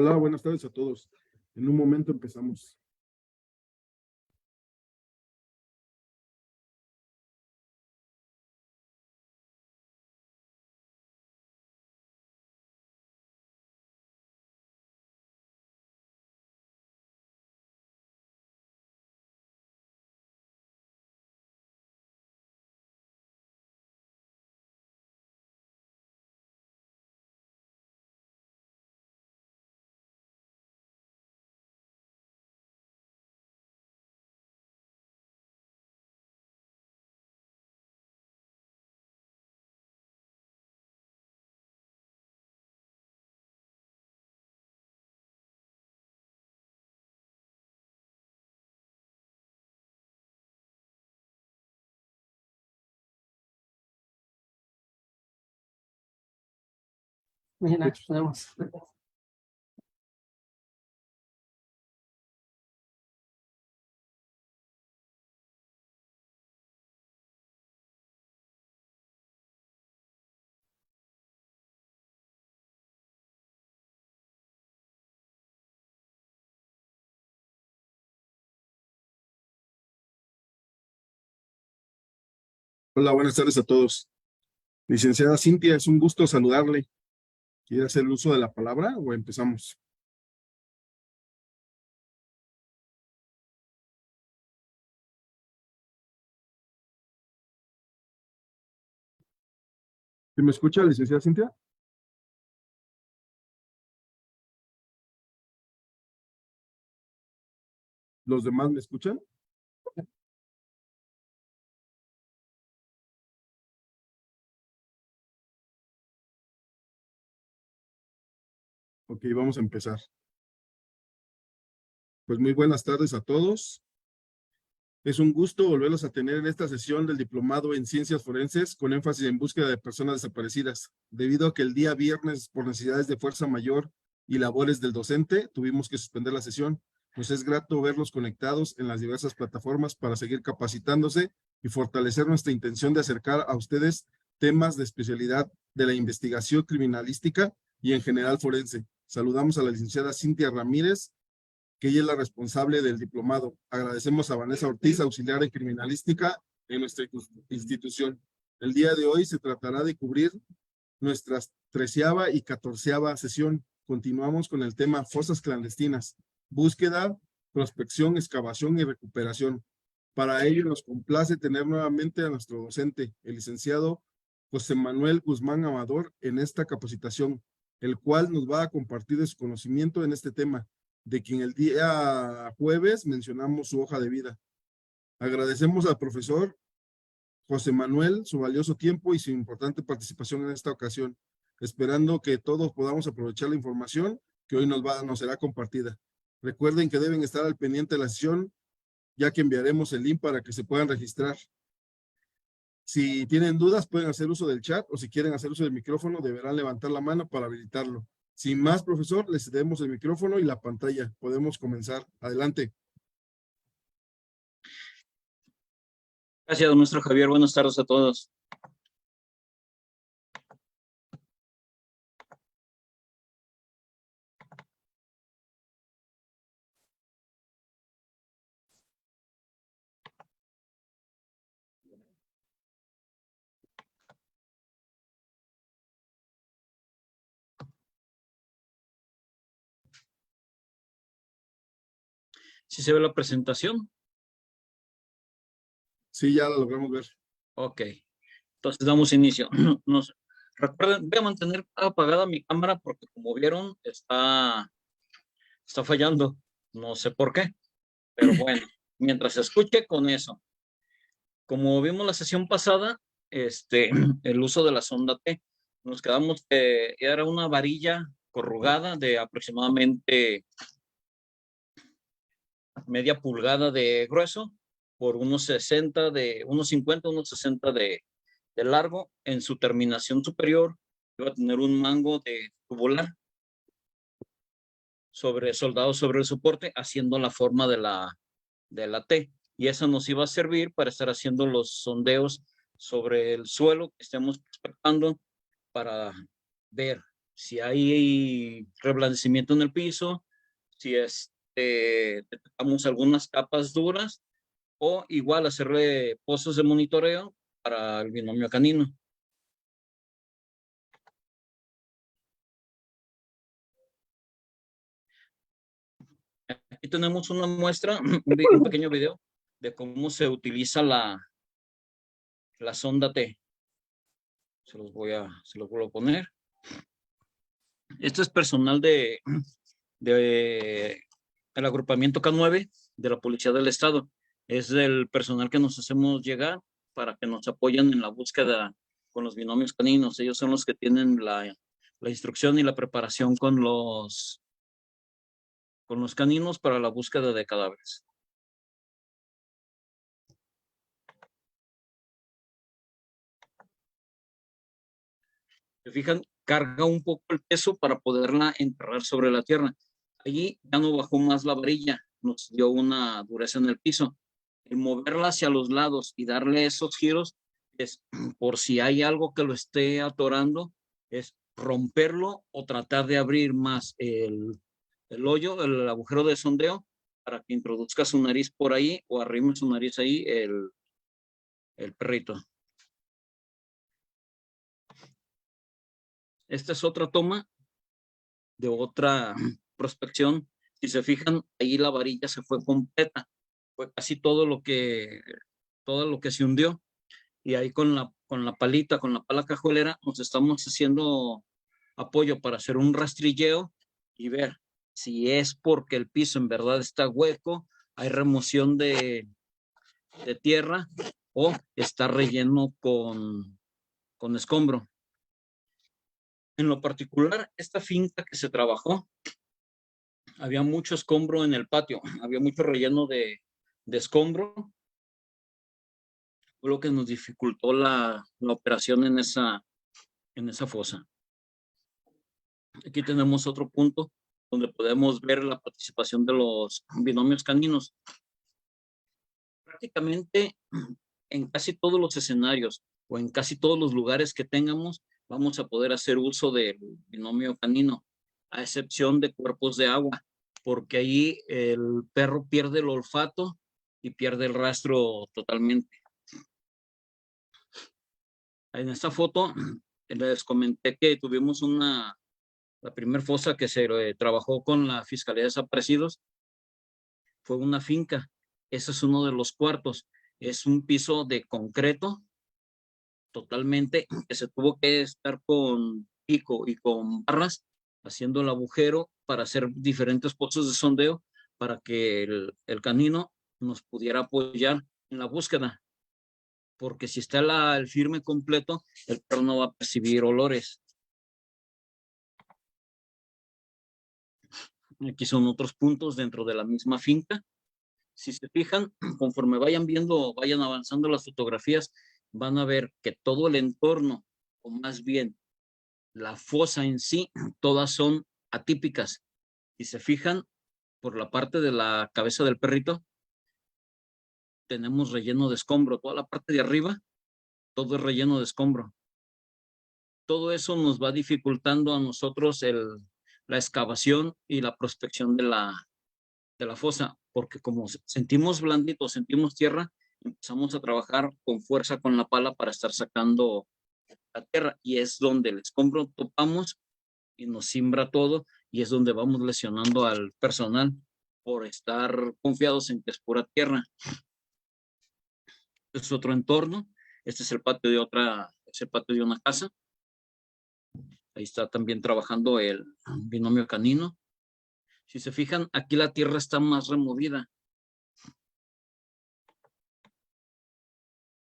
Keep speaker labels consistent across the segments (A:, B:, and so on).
A: Hola, buenas tardes a todos. En un momento empezamos.
B: Mira, tenemos.
A: Hola, buenas tardes a todos. Licenciada Cintia, es un gusto saludarle. ¿Quiere hacer el uso de la palabra o empezamos? ¿Sí me escucha, licenciada Cintia? ¿Los demás me escuchan? Ok, vamos a empezar. Pues muy buenas tardes a todos. Es un gusto volverlos a tener en esta sesión del Diplomado en Ciencias Forenses con énfasis en búsqueda de personas desaparecidas. Debido a que el día viernes, por necesidades de fuerza mayor y labores del docente, tuvimos que suspender la sesión. Nos es grato verlos conectados en las diversas plataformas para seguir capacitándose y fortalecer nuestra intención de acercar a ustedes temas de especialidad de la investigación criminalística y en general forense. Saludamos a la licenciada Cintia Ramírez, que ella es la responsable del diplomado. Agradecemos a Vanessa Ortiz, auxiliar en criminalística en nuestra institución. El día de hoy se tratará de cubrir nuestra 13ª y 14ª sesión. Continuamos con el tema fosas clandestinas, búsqueda, prospección, excavación y recuperación. Para ello nos complace tener nuevamente a nuestro docente, el licenciado José Manuel Guzmán Amador, en esta capacitación, el cual nos va a compartir de su conocimiento en este tema, de quien el día jueves mencionamos su hoja de vida. Agradecemos al profesor José Manuel su valioso tiempo y su importante participación en esta ocasión, esperando que todos podamos aprovechar la información que hoy nos será compartida. Recuerden que deben estar al pendiente de la sesión, ya que enviaremos el link para que se puedan registrar. Si tienen dudas, pueden hacer uso del chat o si quieren hacer uso del micrófono, deberán levantar la mano para habilitarlo. Sin más, profesor, les cedemos el micrófono y la pantalla. Podemos comenzar. Adelante.
C: Gracias, don maestro Javier. Buenas tardes a todos. ¿Sí se ve la presentación?
A: Sí, ya la logramos ver.
C: Ok. Entonces damos inicio. Recuerden, voy a mantener apagada mi cámara porque como vieron está fallando. No sé por qué, pero bueno, mientras se escuche con eso. Como vimos la sesión pasada, el uso de la sonda T, nos quedamos que era una varilla corrugada de aproximadamente media pulgada de grueso por unos 50, unos 60 de largo. En su terminación superior iba a tener un mango de tubular soldado sobre el soporte, haciendo la forma de la T. Y eso nos iba a servir para estar haciendo los sondeos sobre el suelo que estemos prospectando para ver si hay reblandecimiento en el piso, si detectamos algunas capas duras, o igual hacerle pozos de monitoreo para el binomio canino. Aquí tenemos una muestra, un pequeño video de cómo se utiliza la sonda T. Se los vuelvo a poner. Este es personal del agrupamiento K9 de la Policía del Estado. Es el personal que nos hacemos llegar para que nos apoyen en la búsqueda con los binomios caninos. Ellos son los que tienen la instrucción y la preparación con los caninos para la búsqueda de cadáveres. Se fijan, carga un poco el peso para poderla enterrar sobre la tierra. Allí ya no bajó más la varilla, nos dio una dureza en el piso. El moverla hacia los lados y darle esos giros es por si hay algo que lo esté atorando, es romperlo o tratar de abrir más el hoyo, el agujero de sondeo, para que introduzca su nariz por ahí o arrime su nariz ahí el perrito. Esta es otra toma de otra prospección. Si se fijan, ahí la varilla se fue completa. Fue casi todo lo que se hundió. Y ahí con la palita, con la pala cajuelera, nos estamos haciendo apoyo para hacer un rastrilleo y ver si es porque el piso en verdad está hueco, hay remoción de tierra o está relleno con escombro. En lo particular, esta finca que se trabajó, había mucho escombro en el patio, había mucho relleno de escombro, lo que nos dificultó la operación en esa fosa. Aquí tenemos otro punto donde podemos ver la participación de los binomios caninos. Prácticamente en casi todos los escenarios o en casi todos los lugares que tengamos, vamos a poder hacer uso del binomio canino, a excepción de cuerpos de agua, porque ahí el perro pierde el olfato y pierde el rastro totalmente. En esta foto les comenté que tuvimos la primera fosa que se trabajó con la Fiscalía de Desaparecidos, fue una finca. Ese es uno de los cuartos. Es un piso de concreto totalmente, que se tuvo que estar con pico y con barras haciendo el agujero para hacer diferentes pozos de sondeo para que el canino nos pudiera apoyar en la búsqueda, porque si está el firme completo, el perro no va a percibir olores. Aquí son otros puntos dentro de la misma finca. Si se fijan, conforme vayan avanzando las fotografías, van a ver que todo el entorno, o más bien la fosa en sí, todas son atípicas. Si se fijan, por la parte de la cabeza del perrito, tenemos relleno de escombro. Toda la parte de arriba, todo es relleno de escombro. Todo eso nos va dificultando a nosotros la excavación y la prospección de la fosa, porque como sentimos blandito, sentimos tierra, empezamos a trabajar con fuerza con la pala para estar sacando la tierra, y es donde el escombro topamos y nos simbra todo, y es donde vamos lesionando al personal por estar confiados en que es pura tierra. Este es otro entorno. Este es el patio de una casa. Ahí está también trabajando el binomio canino. Si se fijan, aquí la tierra está más removida.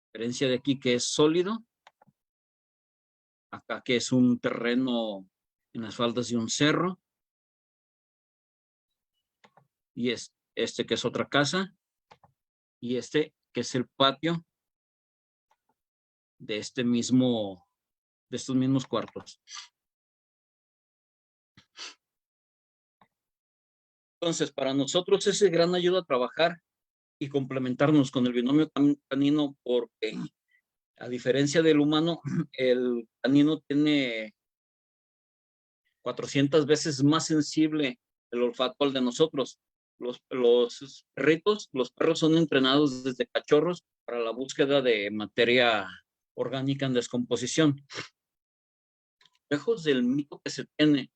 C: A diferencia de aquí que es sólido, acá que es un terreno en las faldas de un cerro, y este que es otra casa, y este que es el patio de estos mismos cuartos. Entonces, para nosotros es de gran ayuda a trabajar y complementarnos con el binomio canino, porque a diferencia del humano, el canino tiene 400 veces más sensible el olfato al de nosotros. Los perritos, los perros son entrenados desde cachorros para la búsqueda de materia orgánica en descomposición. Lejos del mito que se tiene,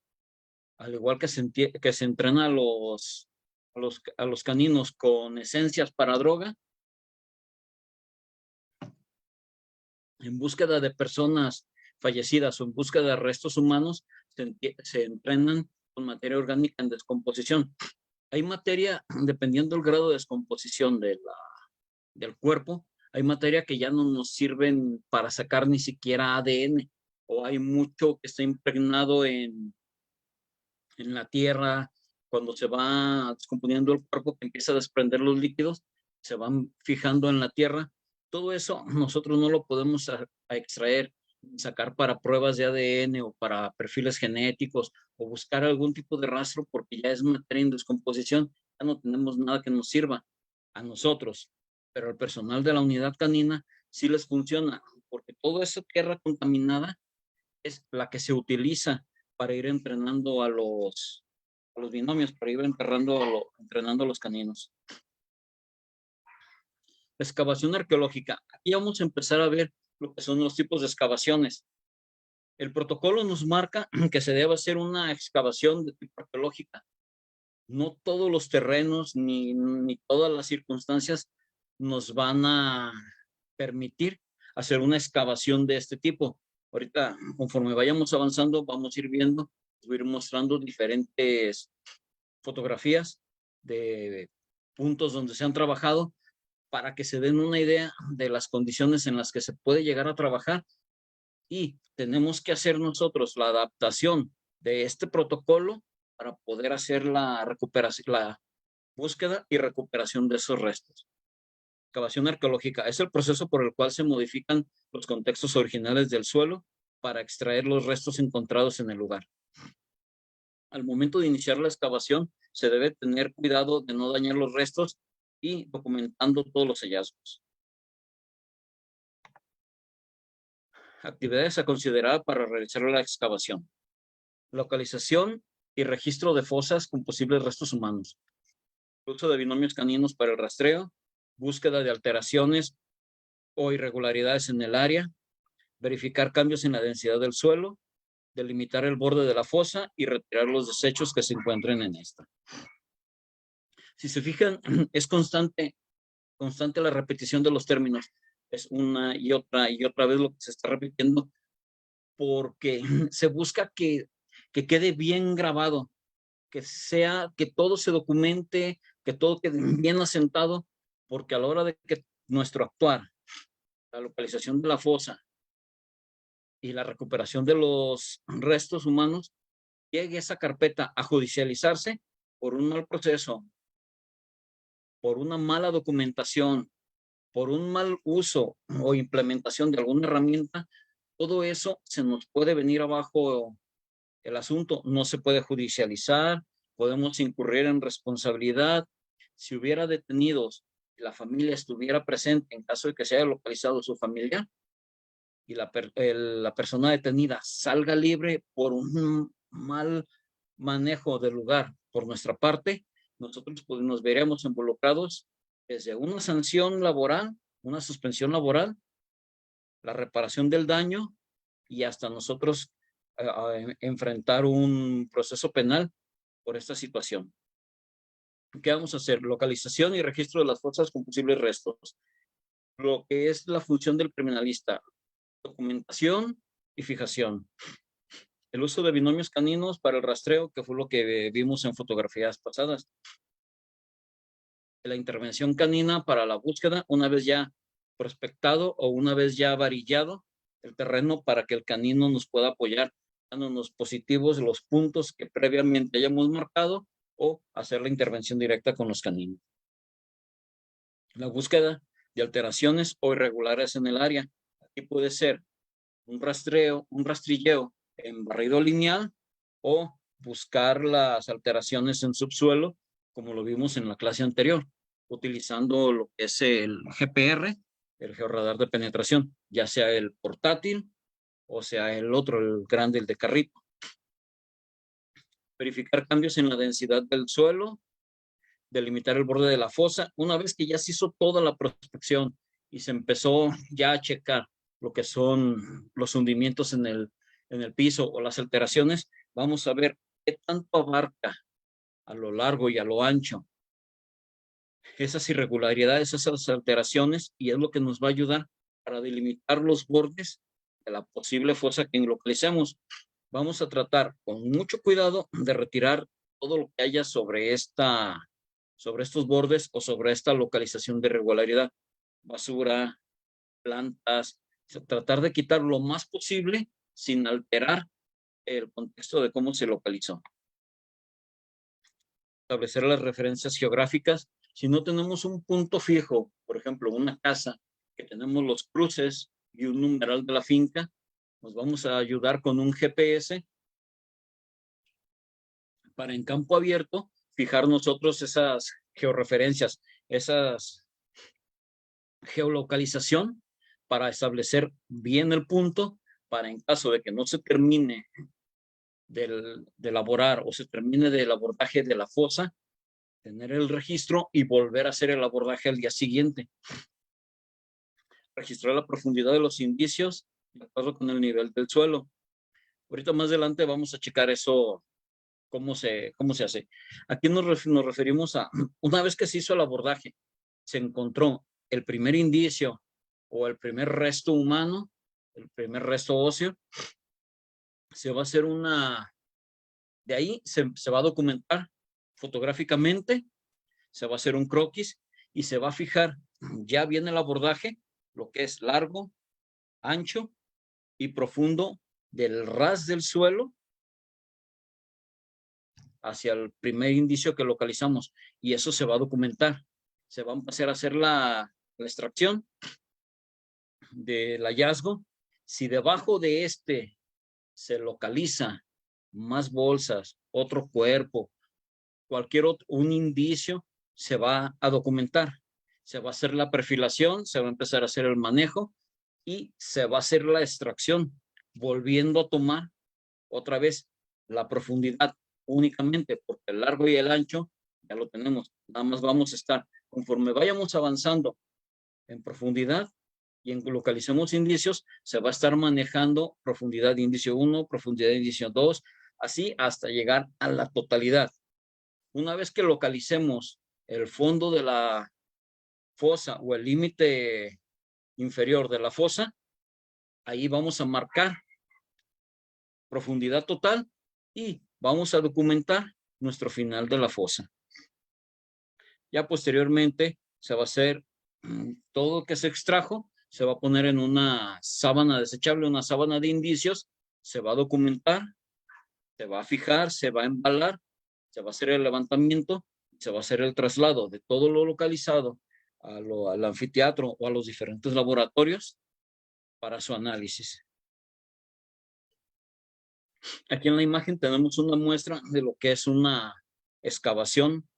C: al igual que se entrena a los caninos con esencias para droga, en búsqueda de personas fallecidas o en búsqueda de restos humanos, se entrenan con materia orgánica en descomposición. Hay materia, dependiendo del grado de descomposición del cuerpo, hay materia que ya no nos sirven para sacar ni siquiera ADN, o hay mucho que está impregnado en la tierra. Cuando se va descomponiendo el cuerpo, que empieza a desprender los líquidos, se van fijando en la tierra. Todo eso nosotros no lo podemos extraer, sacar para pruebas de ADN o para perfiles genéticos o buscar algún tipo de rastro, porque ya es materia en descomposición, ya no tenemos nada que nos sirva a nosotros, pero al personal de la unidad canina sí les funciona, porque toda esa tierra contaminada es la que se utiliza para ir entrenando a los binomios, para ir entrenando a los caninos. Excavación arqueológica. Aquí vamos a empezar a ver lo que son los tipos de excavaciones. El protocolo nos marca que se debe hacer una excavación de tipo arqueológica. No todos los terrenos ni todas las circunstancias nos van a permitir hacer una excavación de este tipo. Ahorita, conforme vayamos avanzando, vamos a ir viendo, voy a ir mostrando diferentes fotografías de puntos donde se han trabajado para que se den una idea de las condiciones en las que se puede llegar a trabajar, y tenemos que hacer nosotros la adaptación de este protocolo para poder hacer la recuperación, la búsqueda y recuperación de esos restos. Excavación arqueológica es el proceso por el cual se modifican los contextos originales del suelo para extraer los restos encontrados en el lugar. Al momento de iniciar la excavación, se debe tener cuidado de no dañar los restos y documentando todos los hallazgos. Actividades a considerar para realizar la excavación. Localización y registro de fosas con posibles restos humanos. Uso de binomios caninos para el rastreo. Búsqueda de alteraciones o irregularidades en el área. Verificar cambios en la densidad del suelo. Delimitar el borde de la fosa y retirar los desechos que se encuentren en esta. Si se fijan, es constante la repetición de los términos. Es una y otra vez lo que se está repitiendo, porque se busca que quede bien grabado, que todo se documente, que todo quede bien asentado, porque a la hora de que nuestro actuar, la localización de la fosa y la recuperación de los restos humanos, llegue esa carpeta a judicializarse por un mal proceso, por una mala documentación, por un mal uso o implementación de alguna herramienta, todo eso se nos puede venir abajo el asunto. No se puede judicializar, podemos incurrir en responsabilidad. Si hubiera detenidos, la familia estuviera presente en caso de que se haya localizado su familiar y la persona detenida salga libre por un mal manejo del lugar por nuestra parte, nosotros pues, nos veremos involucrados desde una sanción laboral, una suspensión laboral, la reparación del daño y hasta nosotros enfrentar un proceso penal por esta situación. ¿Qué vamos a hacer? Localización y registro de las fosas con posibles restos. Lo que es la función del criminalista, documentación y fijación. El uso de binomios caninos para el rastreo, que fue lo que vimos en fotografías pasadas. La intervención canina para la búsqueda, una vez ya prospectado o una vez ya varillado el terreno para que el canino nos pueda apoyar, dándonos positivos los puntos que previamente hayamos marcado o hacer la intervención directa con los caninos. La búsqueda de alteraciones o irregulares en el área. Aquí puede ser un rastreo, un rastrilleo en barrido lineal o buscar las alteraciones en subsuelo, como lo vimos en la clase anterior, utilizando lo que es el GPR, el georradar de penetración, ya sea el portátil o sea el otro, el grande, el de carrito. verificar cambios en la densidad del suelo, delimitar el borde de la fosa. Una vez que ya se hizo toda la prospección y se empezó ya a checar lo que son los hundimientos en el piso o las alteraciones, vamos a ver qué tanto abarca a lo largo y a lo ancho esas irregularidades, esas alteraciones, y es lo que nos va a ayudar para delimitar los bordes de la posible fosa que localicemos. Vamos a tratar con mucho cuidado de retirar todo lo que haya sobre estos bordes o sobre esta localización de irregularidad. Basura, plantas, tratar de quitar lo más posible sin alterar el contexto de cómo se localizó. Establecer las referencias geográficas. Si no tenemos un punto fijo, por ejemplo, una casa, que tenemos los cruces y un numeral de la finca, nos vamos a ayudar con un GPS para en campo abierto fijar nosotros esas georreferencias, esas geolocalización para establecer bien el punto, para en caso de que no se termine de elaborar o se termine del abordaje de la fosa, tener el registro y volver a hacer el abordaje al día siguiente. Registrar la profundidad de los indicios de acuerdo con el nivel del suelo. Ahorita más adelante vamos a checar eso, cómo se hace. Aquí nos referimos a, una vez que se hizo el abordaje, se encontró el primer indicio o el primer resto humano, el primer resto óseo, se va a hacer de ahí se va a documentar fotográficamente, se va a hacer un croquis y se va a fijar ya bien el abordaje, lo que es largo, ancho y profundo del ras del suelo hacia el primer indicio que localizamos, y eso se va a documentar. Se va a empezar a hacer la extracción del hallazgo. Si debajo de este se localiza más bolsas, otro cuerpo, cualquier un indicio, se va a documentar. Se va a hacer la perfilación, se va a empezar a hacer el manejo y se va a hacer la extracción, volviendo a tomar otra vez la profundidad únicamente, porque el largo y el ancho ya lo tenemos. Nada más vamos a estar, conforme vayamos avanzando en profundidad y en localicemos indicios, se va a estar manejando profundidad de indicio 1, profundidad de indicio 2, así hasta llegar a la totalidad. Una vez que localicemos el fondo de la fosa o el límite inferior de la fosa, ahí vamos a marcar profundidad total y vamos a documentar nuestro final de la fosa. Ya posteriormente se va a hacer todo lo que se extrajo, se va a poner en una sábana desechable, una sábana de indicios, se va a documentar, se va a fijar, se va a embalar, se va a hacer el levantamiento, se va a hacer el traslado de todo lo localizado al anfiteatro o a los diferentes laboratorios para su análisis. Aquí en la imagen tenemos una muestra de lo que es una excavación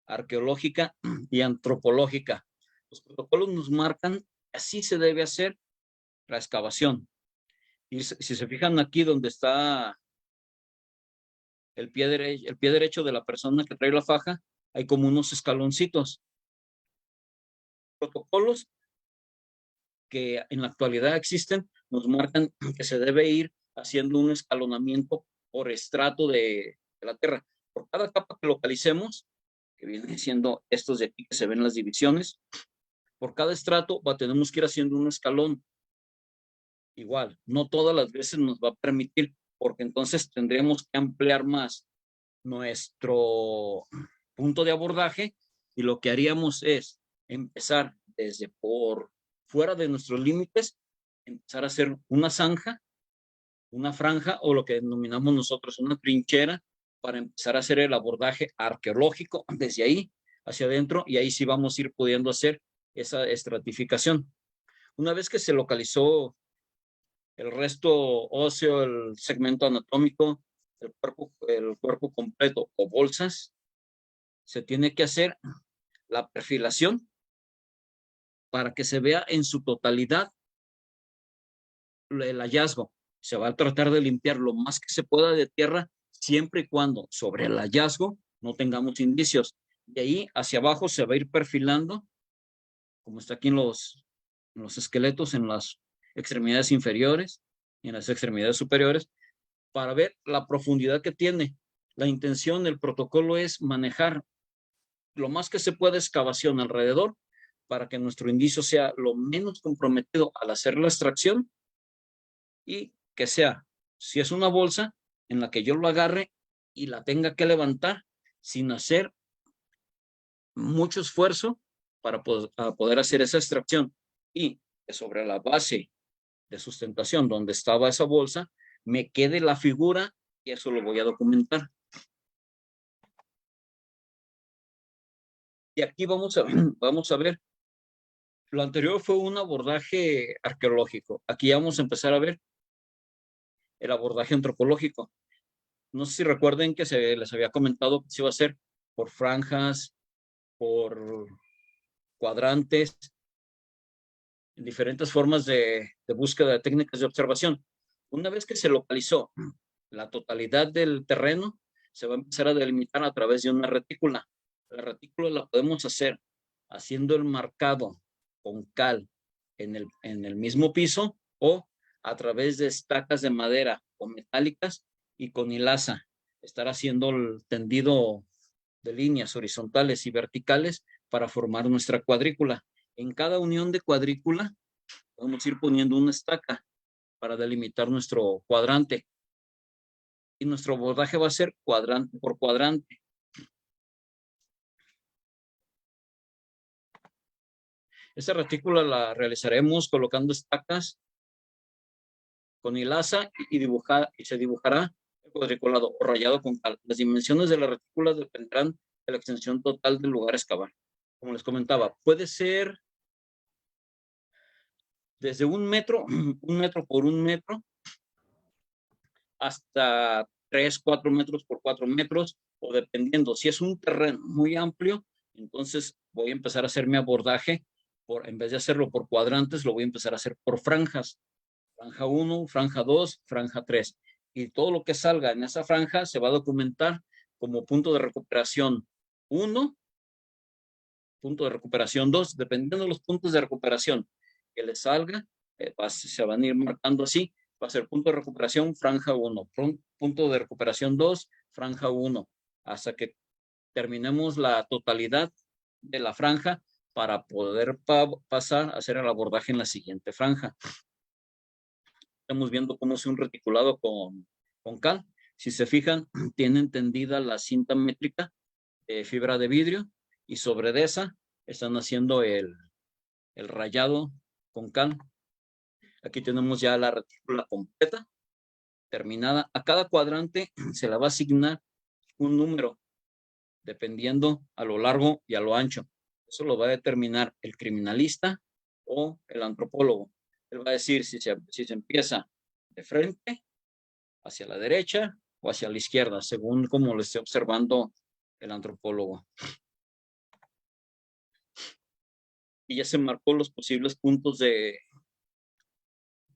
C: arqueológica y antropológica. Los protocolos nos marcan que así se debe hacer la excavación. Y si se fijan aquí donde está el pie derecho de la persona que trae la faja, hay como unos escaloncitos. Protocolos que en la actualidad existen nos marcan que se debe ir haciendo un escalonamiento por estrato de la tierra. Por cada capa que localicemos, que vienen siendo estos de aquí que se ven las divisiones, por cada estrato tenemos que ir haciendo un escalón. Igual, no todas las veces nos va a permitir, porque entonces tendríamos que ampliar más nuestro punto de abordaje y lo que haríamos es empezar desde por fuera de nuestros límites, empezar a hacer una zanja, una franja o lo que denominamos nosotros una trinchera para empezar a hacer el abordaje arqueológico desde ahí hacia adentro, y ahí sí vamos a ir pudiendo hacer esa estratificación. Una vez que se localizó el resto óseo, el segmento anatómico, el cuerpo completo o bolsas, se tiene que hacer la perfilación para que se vea en su totalidad el hallazgo. Se va a tratar de limpiar lo más que se pueda de tierra siempre y cuando sobre el hallazgo no tengamos indicios. De ahí hacia abajo se va a ir perfilando, como está aquí en los esqueletos, en las extremidades inferiores y en las extremidades superiores, para ver la profundidad que tiene. La intención del protocolo es manejar lo más que se pueda excavación alrededor para que nuestro indicio sea lo menos comprometido al hacer la extracción y que sea, si es una bolsa, en la que yo lo agarre y la tenga que levantar sin hacer mucho esfuerzo para poder hacer esa extracción, y que sobre la base de sustentación donde estaba esa bolsa me quede la figura, y eso lo voy a documentar. Y aquí vamos a ver, lo anterior fue un abordaje arqueológico. Aquí vamos a empezar a ver el abordaje antropológico. No sé si recuerden que les había comentado que se iba a hacer por franjas, por cuadrantes, en diferentes formas de búsqueda de técnicas de observación. Una vez que se localizó la totalidad del terreno, se va a empezar a delimitar a través de una retícula. La retícula la podemos hacer haciendo el marcado con cal en el mismo piso, o a través de estacas de madera o metálicas y con hilaza, estar haciendo el tendido de líneas horizontales y verticales para formar nuestra cuadrícula. En cada unión de cuadrícula vamos a ir poniendo una estaca para delimitar nuestro cuadrante. Y nuestro abordaje va a ser cuadrante por cuadrante. Esta retícula la realizaremos colocando estacas con hilaza y se dibujará el cuadriculado o rayado con cal. Las dimensiones de la retícula dependerán de la extensión total del lugar a excavar. Como les comentaba, puede ser desde 1 metro, 1 metro por 1 metro, hasta 3, 4 metros por 4 metros, o dependiendo, si es un terreno muy amplio, entonces voy a empezar a hacer mi abordaje, en vez de hacerlo por cuadrantes, lo voy a empezar a hacer por franjas. Franja 1, franja 2, franja 3. Y todo lo que salga en esa franja se va a documentar como punto de recuperación 1, punto de recuperación 2, dependiendo de los puntos de recuperación que le salga, se van a ir marcando así. Va a ser punto de recuperación franja 1, punto de recuperación 2, franja 1, hasta que terminemos la totalidad de la franja para poder pasar a hacer el abordaje en la siguiente franja. Estamos viendo cómo es un reticulado con cal. Si se fijan, tienen tendida la cinta métrica de fibra de vidrio, y sobre de esa están haciendo el rayado con cal. Aquí tenemos ya la retícula completa, terminada. A cada cuadrante se le va a asignar un número, dependiendo a lo largo y a lo ancho. Eso lo va a determinar el criminalista o el antropólogo. Él va a decir si se empieza de frente, hacia la derecha o hacia la izquierda, según como lo esté observando el antropólogo. Y ya se marcó los posibles puntos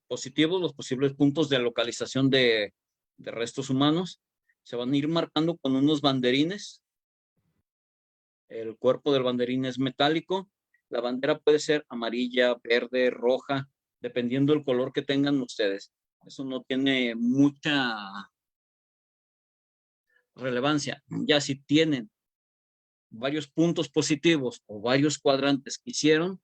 C: positivos, los posibles puntos de localización de restos humanos. Se van a ir marcando con unos banderines. El cuerpo del banderín es metálico. La bandera puede ser amarilla, verde, roja, dependiendo del color que tengan ustedes. Eso no tiene mucha relevancia. Ya si tienen varios puntos positivos o varios cuadrantes que hicieron,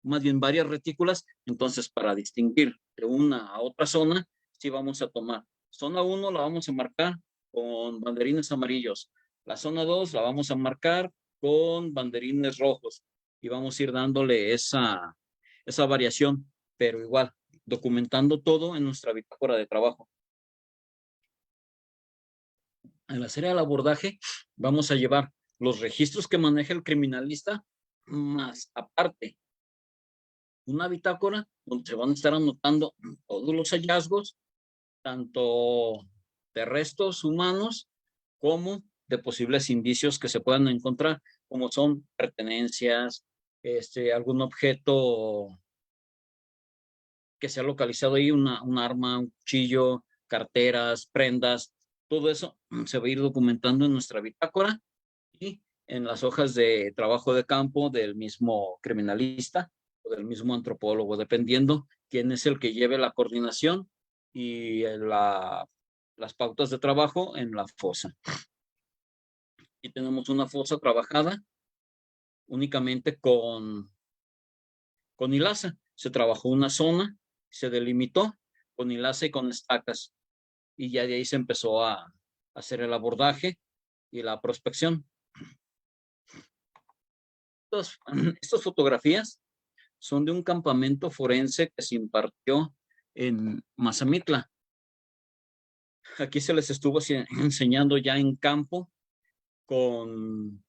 C: más bien varias retículas, entonces para distinguir de una a otra zona, sí vamos a tomar. Zona 1 la vamos a marcar con banderines amarillos. La zona 2 la vamos a marcar con banderines rojos, y vamos a ir dándole esa variación, pero igual, documentando todo en nuestra bitácora de trabajo. Al hacer el abordaje, vamos a llevar los registros que maneja el criminalista, más aparte una bitácora donde se van a estar anotando todos los hallazgos, tanto de restos humanos como de posibles indicios que se puedan encontrar, como son pertenencias, algún objeto que se ha localizado ahí, un arma, un cuchillo, carteras, prendas, Todo eso se va a ir documentando en nuestra bitácora y en las hojas de trabajo de campo del mismo criminalista o del mismo antropólogo, dependiendo quién es el que lleve la coordinación y las pautas de trabajo en la fosa. Y tenemos una fosa trabajada únicamente con hilaza. Se trabajó una zona, se delimitó con hilaza y con estacas. Y ya de ahí se empezó a hacer el abordaje y la prospección. Estas fotografías son de un campamento forense que se impartió en Mazamitla. Aquí se les estuvo enseñando ya en campo con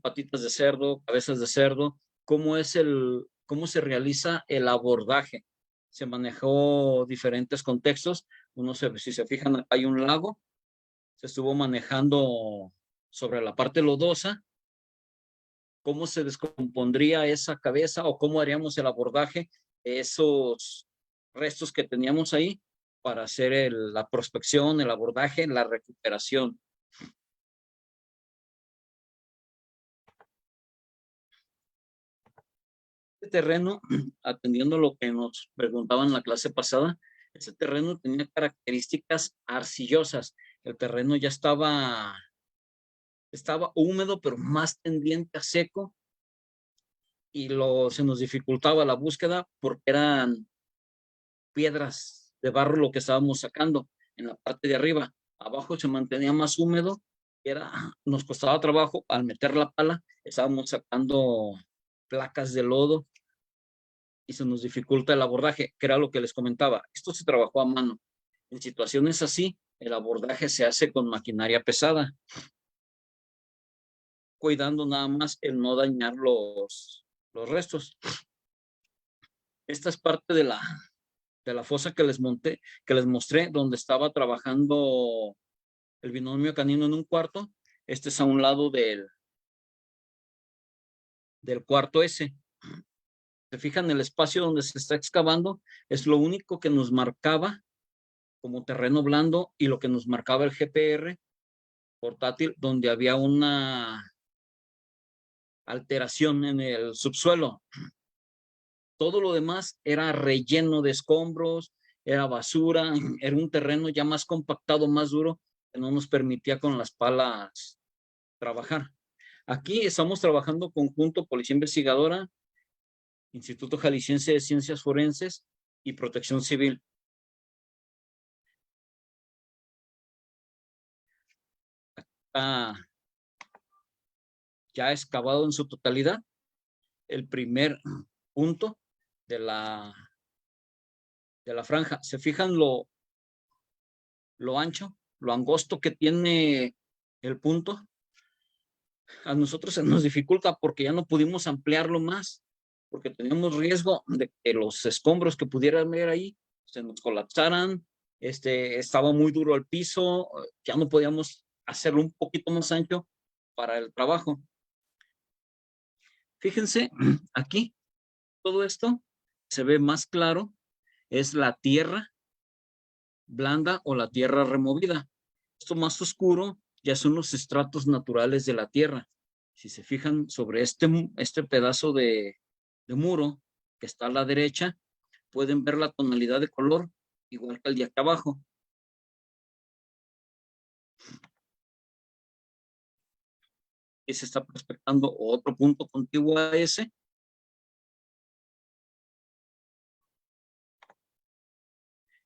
C: patitas de cerdo, cabezas de cerdo, cómo se realiza el abordaje. Se manejó diferentes contextos. Si se fijan, hay un lago. Se estuvo manejando sobre la parte lodosa, cómo se descompondría esa cabeza o cómo haríamos el abordaje de esos restos que teníamos ahí para hacer la prospección, el abordaje, la recuperación. Este terreno, atendiendo lo que nos preguntaban en la clase pasada, ese terreno tenía características arcillosas. El terreno ya estaba húmedo, pero más tendiente a seco, y se nos dificultaba la búsqueda porque eran piedras de barro lo que estábamos sacando en la parte de arriba. Abajo se mantenía más húmedo, nos costaba trabajo. Al meter la pala, estábamos sacando placas de lodo y se nos dificulta el abordaje, que era lo que les comentaba. Esto se trabajó a mano. En situaciones así, el abordaje se hace con maquinaria pesada, cuidando nada más el no dañar los restos. Esta es parte de la fosa que les mostré, donde estaba trabajando el binomio canino en un cuarto. Este es a un lado del cuarto ese. Se fijan, el espacio donde se está excavando es lo único que nos marcaba como terreno blando y lo que nos marcaba el GPR portátil, donde había una alteración en el subsuelo. Todo lo demás era relleno de escombros, era basura, era un terreno ya más compactado, más duro, que no nos permitía con las palas trabajar. Aquí estamos trabajando conjunto Policía Investigadora, Instituto Jalisciense de Ciencias Forenses y Protección Civil. Está ya excavado en su totalidad el primer punto de la franja. ¿Se fijan lo ancho, lo angosto que tiene el punto? A nosotros se nos dificulta porque ya no pudimos ampliarlo más, porque teníamos riesgo de que los escombros que pudieran ver ahí se nos colapsaran. Estaba muy duro el piso, ya no podíamos hacerlo un poquito más ancho para el trabajo. Fíjense, aquí todo esto se ve más claro, es la tierra blanda o la tierra removida. Esto más oscuro ya son los estratos naturales de la tierra. Si se fijan sobre este pedazo de muro que está a la derecha, pueden ver la tonalidad de color igual que el de acá abajo. Y se está prospectando otro punto contiguo a ese.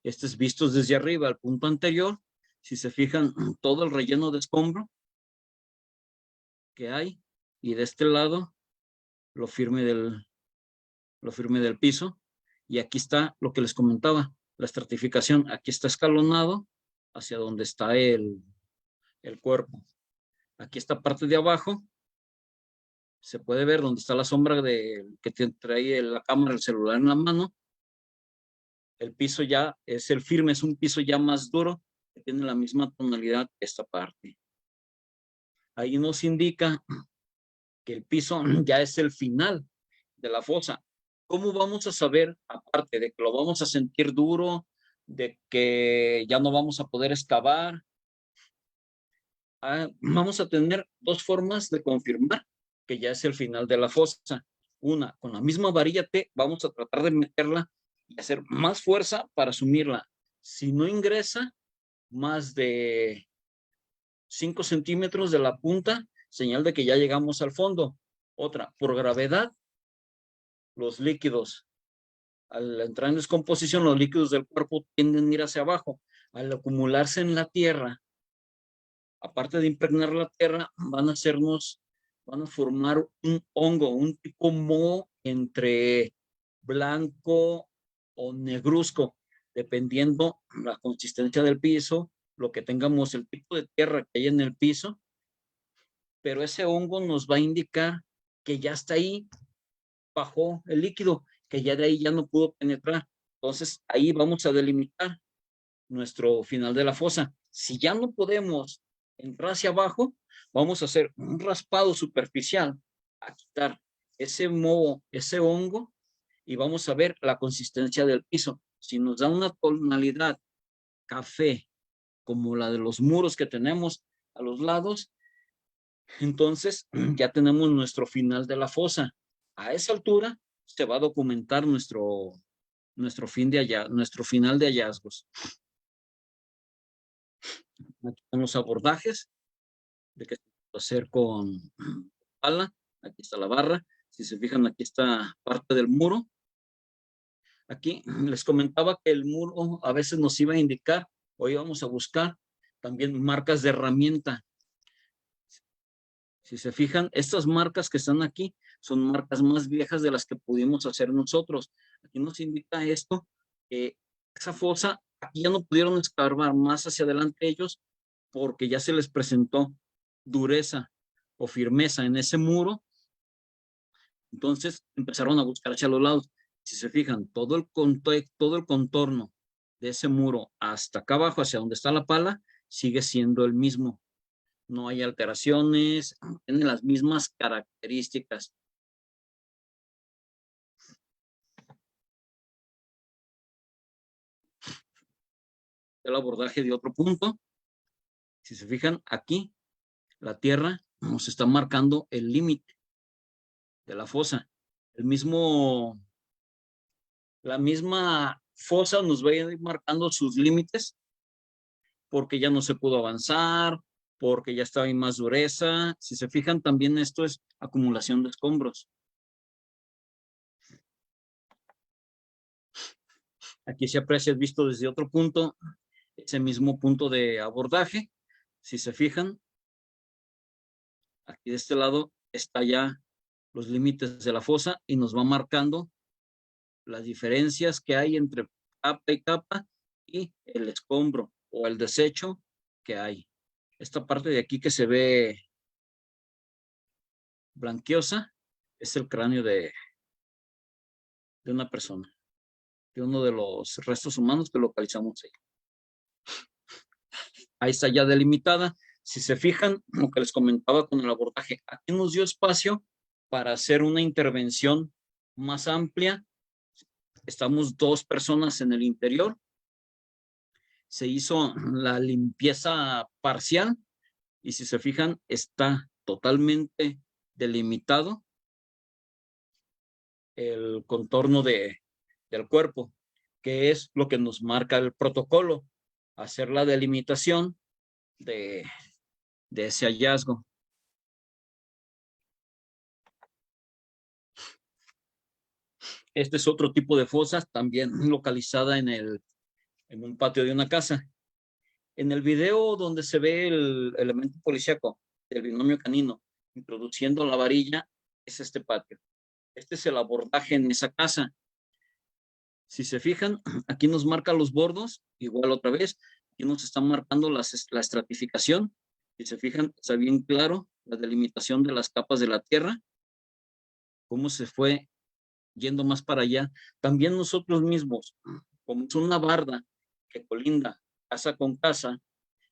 C: Este es visto desde arriba, el punto anterior. Si se fijan, todo el relleno de escombro que hay, y de este lado lo firme del piso. Y aquí está lo que les comentaba, la estratificación. Aquí está escalonado hacia donde está el cuerpo. Aquí esta parte de abajo se puede ver donde está la sombra que trae la cámara, el celular en la mano. El piso ya es el firme, es un piso ya más duro, que tiene la misma tonalidad que esta parte. Ahí nos indica que el piso ya es el final de la fosa. ¿Cómo vamos a saber, aparte de que lo vamos a sentir duro, de que ya no vamos a poder excavar. Vamos a tener dos formas de confirmar que ya es el final de la fosa. Una, con la misma varilla T, vamos a tratar de meterla y hacer más fuerza para sumirla. Si no ingresa más de 5 centímetros de la punta, señal de que ya llegamos al fondo. Otra, por gravedad, los líquidos, al entrar en descomposición, los líquidos del cuerpo tienden a ir hacia abajo. Al acumularse en la tierra, aparte de impregnar la tierra, van a formar un hongo, un tipo moho entre blanco o negruzco, dependiendo la consistencia del piso, lo que tengamos, el tipo de tierra que hay en el piso, pero ese hongo nos va a indicar que ya está ahí, bajó el líquido, que ya de ahí ya no pudo penetrar. Entonces ahí vamos a delimitar nuestro final de la fosa. Si ya no podemos entrar hacia abajo, vamos a hacer un raspado superficial a quitar ese moho, ese hongo, y vamos a ver la consistencia del piso. Si nos da una tonalidad café como la de los muros que tenemos a los lados, entonces ya tenemos nuestro final de la fosa. A esa altura se va a documentar nuestro final de hallazgos. Aquí están los abordajes de que se puede hacer con pala. Aquí está la barra. Si se fijan, aquí está parte del muro. Aquí les comentaba que el muro a veces nos iba a indicar, o íbamos a buscar también marcas de herramienta. Si se fijan, estas marcas que están aquí son marcas más viejas de las que pudimos hacer nosotros. Aquí nos indica esto, que esa fosa, aquí ya no pudieron escarbar más hacia adelante ellos, porque ya se les presentó dureza o firmeza en ese muro. Entonces empezaron a buscar hacia los lados. Si se fijan, todo el contorno de ese muro hasta acá abajo, hacia donde está la pala, sigue siendo el mismo. No hay alteraciones, tiene las mismas características. El abordaje de otro punto. Si se fijan, aquí la tierra nos está marcando el límite de la fosa. La misma fosa nos va a ir marcando sus límites, porque ya no se pudo avanzar, porque ya estaba en más dureza. Si se fijan, también esto es acumulación de escombros. Aquí se aprecia visto desde otro punto, ese mismo punto de abordaje. Si se fijan, aquí de este lado está ya los límites de la fosa y nos va marcando las diferencias que hay entre capa y capa y el escombro o el desecho que hay. Esta parte de aquí que se ve blanqueosa es el cráneo de una persona, de uno de los restos humanos que localizamos ahí. Ahí está ya delimitada. Si se fijan, lo que les comentaba con el abordaje, aquí nos dio espacio para hacer una intervención más amplia. Estamos 2 personas en el interior. Se hizo la limpieza parcial y si se fijan, está totalmente delimitado el contorno del cuerpo, que es lo que nos marca el protocolo, hacer la delimitación de ese hallazgo. Este es otro tipo de fosa, también localizada en un patio de una casa. En el video donde se ve el elemento policíaco del binomio canino introduciendo la varilla, es este patio. Este es el abordaje en esa casa. Si se fijan, aquí nos marca los bordos, igual otra vez, aquí nos están marcando la estratificación. Si se fijan, está bien claro la delimitación de las capas de la tierra, cómo se fue yendo más para allá. También nosotros mismos, como es una barda que colinda casa con casa,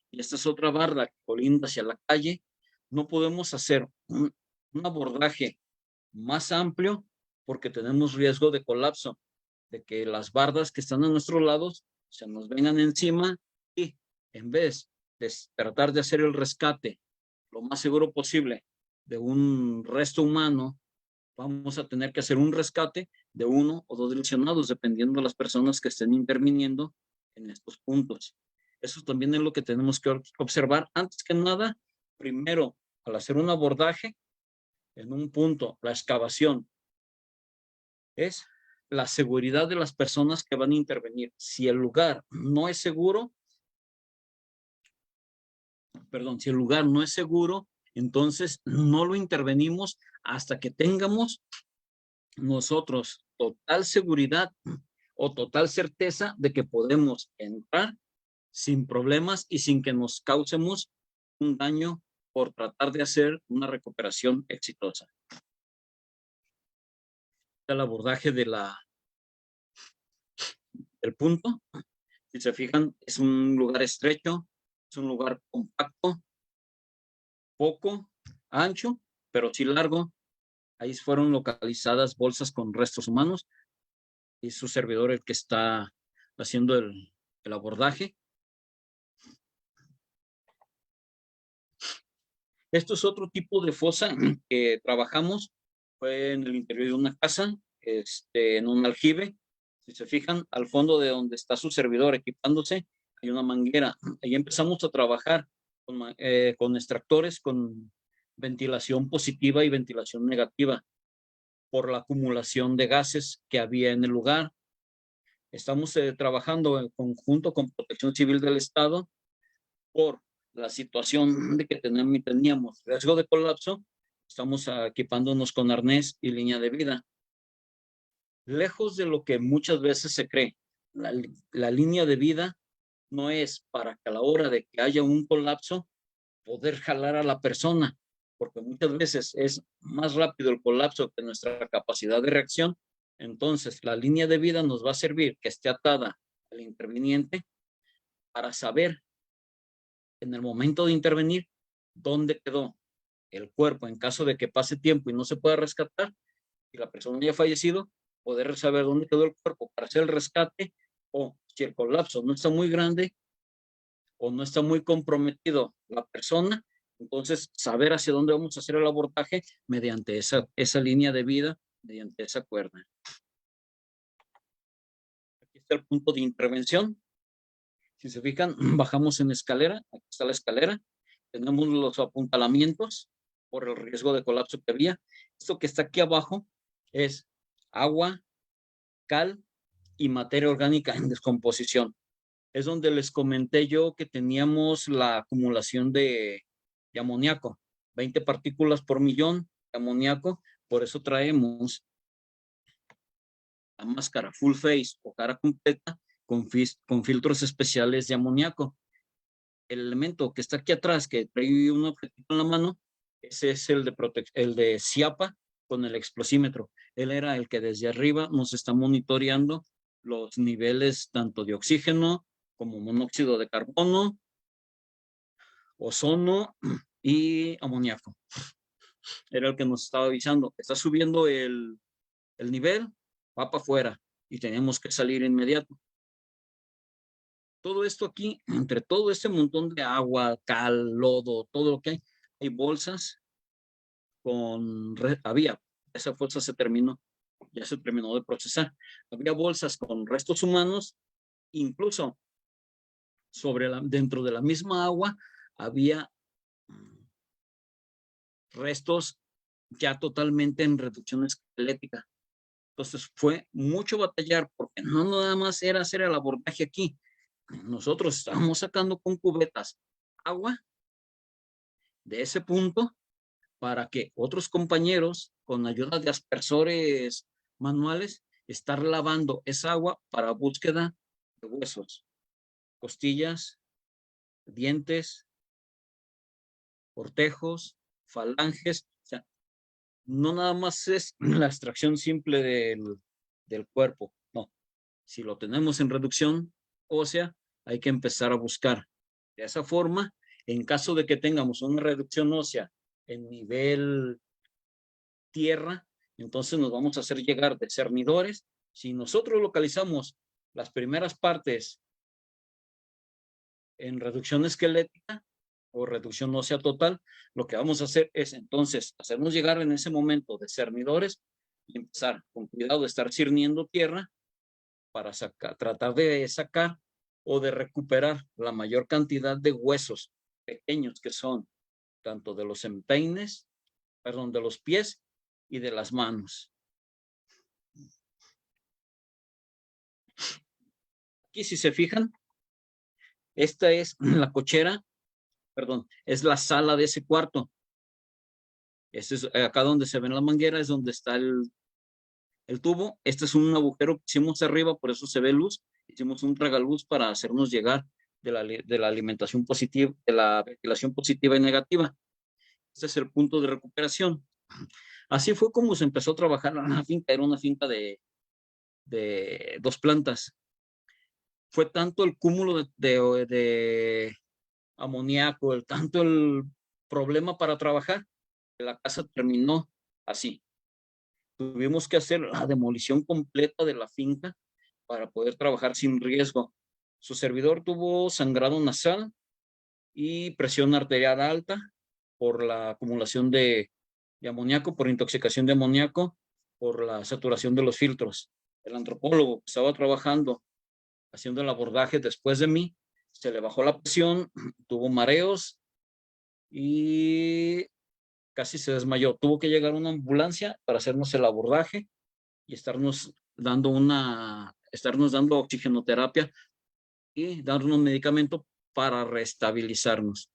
C: y esta es otra barda que colinda hacia la calle, no podemos hacer un abordaje más amplio porque tenemos riesgo de colapso, de que las bardas que están a nuestros lados se nos vengan encima y en vez de tratar de hacer el rescate lo más seguro posible de un resto humano, vamos a tener que hacer un rescate de 1 o 2 lesionados, dependiendo de las personas que estén interviniendo en estos puntos. Eso también es lo que tenemos que observar. Antes que nada, primero, al hacer un abordaje en un punto, la excavación, es la seguridad de las personas que van a intervenir. Si el lugar no es seguro, si el lugar no es seguro, entonces no lo intervenimos hasta que tengamos nosotros total seguridad o total certeza de que podemos entrar sin problemas y sin que nos causemos un daño por tratar de hacer una recuperación exitosa. El abordaje del punto, si se fijan, es un lugar estrecho, es un lugar compacto, poco ancho, pero sí largo. Ahí fueron localizadas bolsas con restos humanos y su servidor el que está haciendo el abordaje. Esto es otro tipo de fosa que trabajamos, fue en el interior de una casa, en un aljibe. Si se fijan, al fondo de donde está su servidor equipándose, hay una manguera. Ahí empezamos a trabajar con extractores, con ventilación positiva y ventilación negativa, por la acumulación de gases que había en el lugar. Estamos trabajando en conjunto con Protección Civil del Estado por la situación de que teníamos riesgo de colapso. Estamos equipándonos con arnés y línea de vida. Lejos de lo que muchas veces se cree, la línea de vida no es para que a la hora de que haya un colapso poder jalar a la persona, porque muchas veces es más rápido el colapso que nuestra capacidad de reacción. Entonces, la línea de vida nos va a servir que esté atada al interviniente para saber en el momento de intervenir dónde quedó el cuerpo en caso de que pase tiempo y no se pueda rescatar y la persona haya fallecido, poder saber dónde quedó el cuerpo para hacer el rescate, o si el colapso no está muy grande o no está muy comprometido la persona, entonces saber hacia dónde vamos a hacer el abordaje mediante esa línea de vida, mediante esa cuerda. Aquí está el punto de intervención. Si se fijan, bajamos en escalera, aquí está la escalera, tenemos los apuntalamientos por el riesgo de colapso que había. Esto que está aquí abajo es agua, cal y materia orgánica en descomposición. Es donde les comenté yo que teníamos la acumulación de amoníaco, 20 partículas por millón de amoníaco. Por eso traemos la máscara full face o cara completa con filtros especiales de amoníaco. El elemento que está aquí atrás, que trae un objetito en la mano, ese es el de CIAPA con el explosímetro. Él era el que desde arriba nos está monitoreando los niveles tanto de oxígeno como monóxido de carbono, ozono y amoníaco. Era el que nos estaba avisando. Está subiendo el nivel, va para afuera y tenemos que salir inmediato. Todo esto aquí, entre todo este montón de agua, cal, lodo, todo lo que hay bolsas esa bolsa ya se terminó de procesar. Había bolsas con restos humanos, incluso dentro de la misma agua había restos ya totalmente en reducción esquelética. Entonces fue mucho batallar porque no nada más era hacer el abordaje aquí. Nosotros estábamos sacando con cubetas agua de ese punto para que otros compañeros, con ayuda de aspersores manuales, estar lavando esa agua para búsqueda de huesos, costillas, dientes, cortejos, falanges. O sea, no nada más es la extracción simple del cuerpo, no. Si lo tenemos en reducción ósea, hay que empezar a buscar. De esa forma, en caso de que tengamos una reducción ósea en nivel tierra, entonces nos vamos a hacer llegar discernidores. Si nosotros localizamos las primeras partes en reducción esquelética o reducción ósea total, lo que vamos a hacer es entonces hacernos llegar en ese momento de cernidores y empezar con cuidado de estar cirniendo tierra para tratar de sacar o de recuperar la mayor cantidad de huesos pequeños que son tanto de los empeines, perdón, de los pies y de las manos. Aquí si se fijan, esta es la cochera, perdón, es la sala de ese cuarto. Este es acá donde se ven las mangueras, es donde está el tubo. Este es un agujero que hicimos arriba, por eso se ve luz. Hicimos un tragaluz para hacernos llegar de la alimentación positiva, de la ventilación positiva y negativa. Este es el punto de recuperación. Así fue como se empezó a trabajar en la finca. Era una finca de 2 plantas. Fue tanto el cúmulo de amoníaco, tanto el problema para trabajar, que la casa terminó así. Tuvimos que hacer la demolición completa de la finca para poder trabajar sin riesgo. Su servidor tuvo sangrado nasal y presión arterial alta por la acumulación de amoníaco, por intoxicación de amoníaco, por la saturación de los filtros. El antropólogo que estaba trabajando, haciendo el abordaje después de mí, se le bajó la presión, tuvo mareos y casi se desmayó. Tuvo que llegar una ambulancia para hacernos el abordaje y estarnos dando oxigenoterapia y darnos medicamento para restabilizarnos.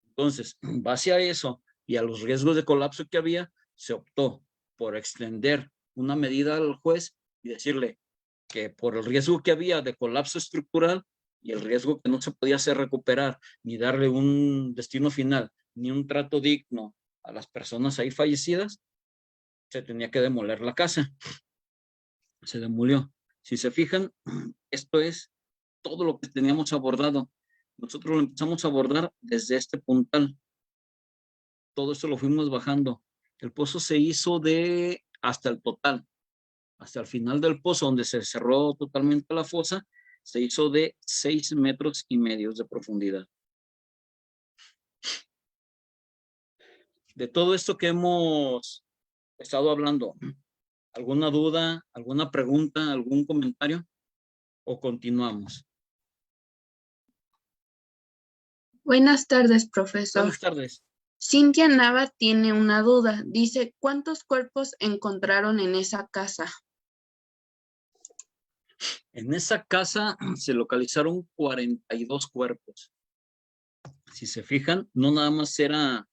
C: Entonces, en base a eso y a los riesgos de colapso que había, se optó por extender una medida al juez y decirle que por el riesgo que había de colapso estructural y el riesgo que no se podía hacer recuperar, ni darle un destino final, ni un trato digno a las personas ahí fallecidas, se tenía que demoler la casa. Se demolió. Si se fijan, esto es todo lo que teníamos abordado. Nosotros lo empezamos a abordar desde este puntal. Todo esto lo fuimos bajando. El pozo se hizo hasta el total, hasta el final del pozo, donde se cerró totalmente la fosa, se hizo de 6,5 metros de profundidad. De todo esto que hemos estado hablando, ¿alguna duda, alguna pregunta, algún comentario? ¿O continuamos?
B: Buenas tardes, profesor.
C: Buenas tardes.
B: Cintia Nava tiene una duda. Dice, ¿cuántos cuerpos encontraron en esa casa?
C: En esa casa se localizaron 42 cuerpos. Si se fijan, no nada más era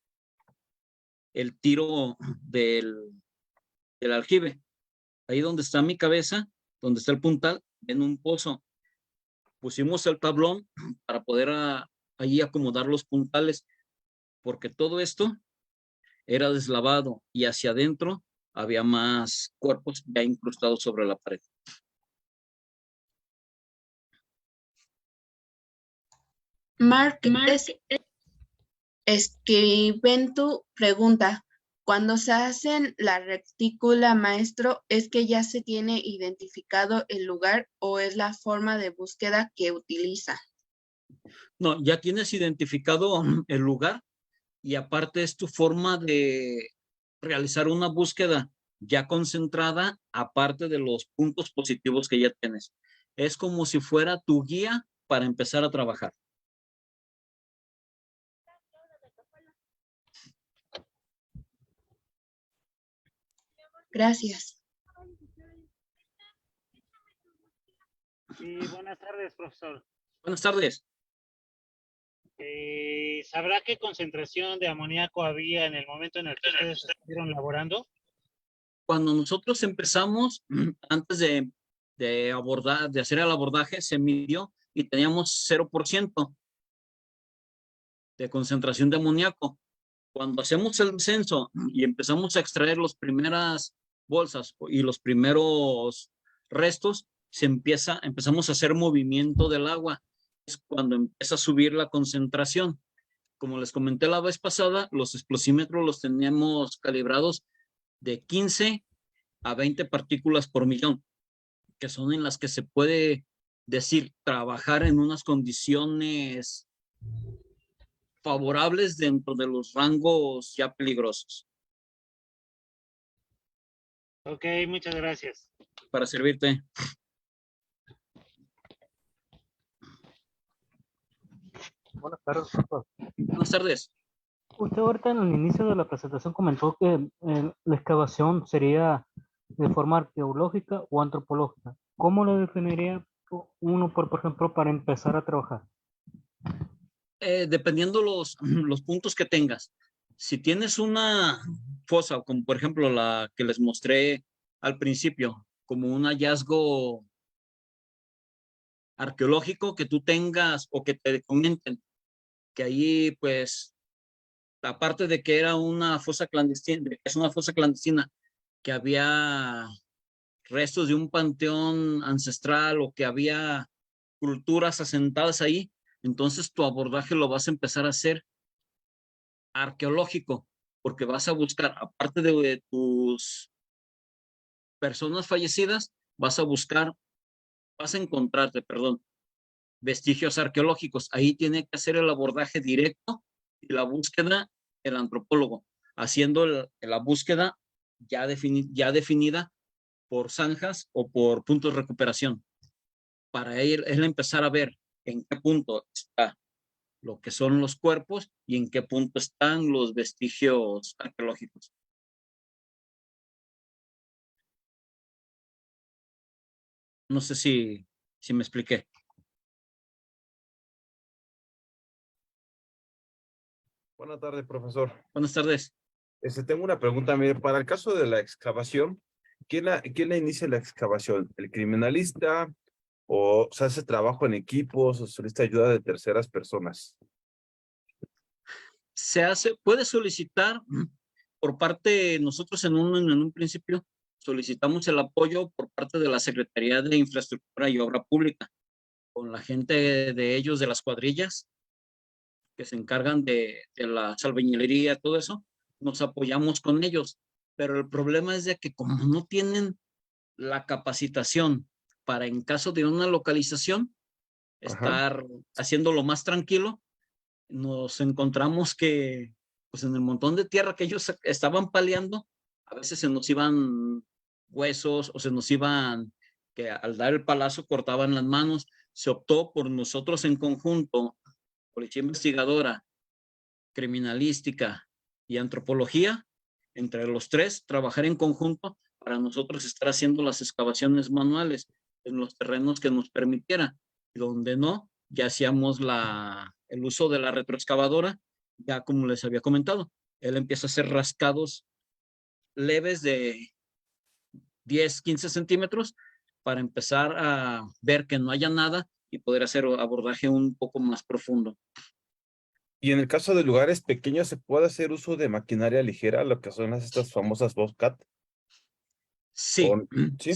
C: el tiro del aljibe. Ahí donde está mi cabeza, donde está el puntal, en un pozo. Pusimos el tablón para poder ahí acomodar los puntales, porque todo esto era deslavado y hacia adentro había más cuerpos ya incrustados sobre la pared.
B: Mark Esquiventu pregunta, cuando se hacen la retícula, maestro, ¿es que ya se tiene identificado el lugar o es la forma de búsqueda que utiliza?
C: No, ya tienes identificado el lugar y aparte es tu forma de realizar una búsqueda ya concentrada, aparte de los puntos positivos que ya tienes. Es como si fuera tu guía para empezar a trabajar.
B: Gracias.
D: Sí, buenas tardes, profesor.
C: Buenas tardes.
D: ¿Sabrá qué concentración de amoníaco había en el momento en el que ustedes estuvieron laborando?
C: Cuando nosotros empezamos, antes de hacer el abordaje, se midió y teníamos 0% de concentración de amoníaco. Cuando hacemos el censo y empezamos a extraer las primeras bolsas y los primeros restos, empezamos a hacer movimiento del agua. Es cuando empieza a subir la concentración. Como les comenté la vez pasada, los explosímetros los teníamos calibrados de 15 a 20 partículas por millón, que son en las que se puede decir trabajar en unas condiciones favorables dentro de los rangos ya peligrosos.
D: Ok, muchas gracias.
C: Para servirte.
E: Buenas tardes, doctor.
C: Buenas tardes.
E: Usted ahorita en el inicio de la presentación comentó que la excavación sería de forma arqueológica o antropológica. ¿Cómo lo definiría uno, por ejemplo, para empezar a trabajar?
C: Dependiendo los puntos que tengas. Si tienes una fosa, como por ejemplo la que les mostré al principio, como un hallazgo arqueológico que tú tengas o que te comenten que ahí, pues, aparte de que era una fosa clandestina, es una fosa clandestina, que había restos de un panteón ancestral o que había culturas asentadas ahí, entonces tu abordaje lo vas a empezar a hacer arqueológico, porque vas a buscar, aparte de tus personas fallecidas, vas a encontrarte, perdón, vestigios arqueológicos. Ahí tiene que hacer el abordaje directo y la búsqueda el antropólogo, haciendo la búsqueda ya definida por zanjas o por puntos de recuperación, para él empezar a ver en qué punto está lo que son los cuerpos y en qué punto están los vestigios arqueológicos. No sé si me expliqué.
F: Buenas tardes, profesor.
C: Buenas tardes.
F: Tengo una pregunta, mire, para el caso de la excavación, quién la inicia la excavación? ¿El criminalista o se hace trabajo en equipos o solicita ayuda de terceras personas?
C: Puede solicitar por parte, nosotros en un principio solicitamos el apoyo por parte de la Secretaría de Infraestructura y Obra Pública, con la gente de ellos, de las cuadrillas, que se encargan de la albañilería, todo eso, nos apoyamos con ellos. Pero el problema es de que como no tienen la capacitación para en caso de una localización, estar haciéndolo más tranquilo, nos encontramos que pues en el montón de tierra que ellos estaban paleando, a veces se nos iban huesos o se nos iban, que al dar el palazo cortaban las manos. Se optó por nosotros en conjunto, Policía Investigadora, Criminalística y Antropología, entre los tres, trabajar en conjunto para nosotros estar haciendo las excavaciones manuales en los terrenos que nos permitiera. Y donde no, ya hacíamos el uso de la retroexcavadora, ya como les había comentado. Él empieza a hacer rascados leves de 10, 15 centímetros para empezar a ver que no haya nada y poder hacer abordaje un poco más profundo.
F: Y en el caso de lugares pequeños, ¿se puede hacer uso de maquinaria ligera, lo que son estas famosas Bobcat?
C: Sí,
F: ¿Sí?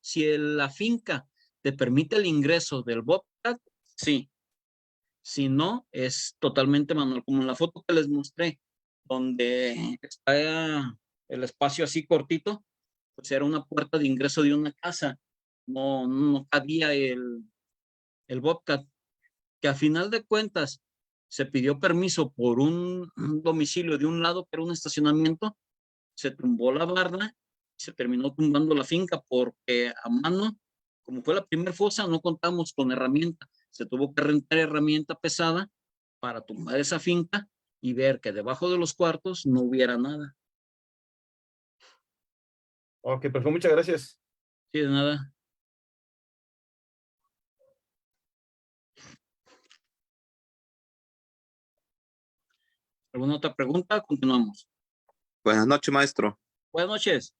C: si la finca te permite el ingreso del Bobcat, sí. Si no, es totalmente manual, como en la foto que les mostré, donde está el espacio así cortito, pues era una puerta de ingreso de una casa. No cabía el Bobcat, que a final de cuentas se pidió permiso por un domicilio de un lado, que era un estacionamiento, se tumbó la barda y se terminó tumbando la finca porque a mano, como fue la primera fosa, no contamos con herramienta. Se tuvo que rentar herramienta pesada para tumbar esa finca y ver que debajo de los cuartos no hubiera nada.
F: Ok, perfecto, muchas gracias.
C: Sí, de nada. ¿Alguna otra pregunta? Continuamos.
G: Buenas noches, maestro.
C: Buenas noches.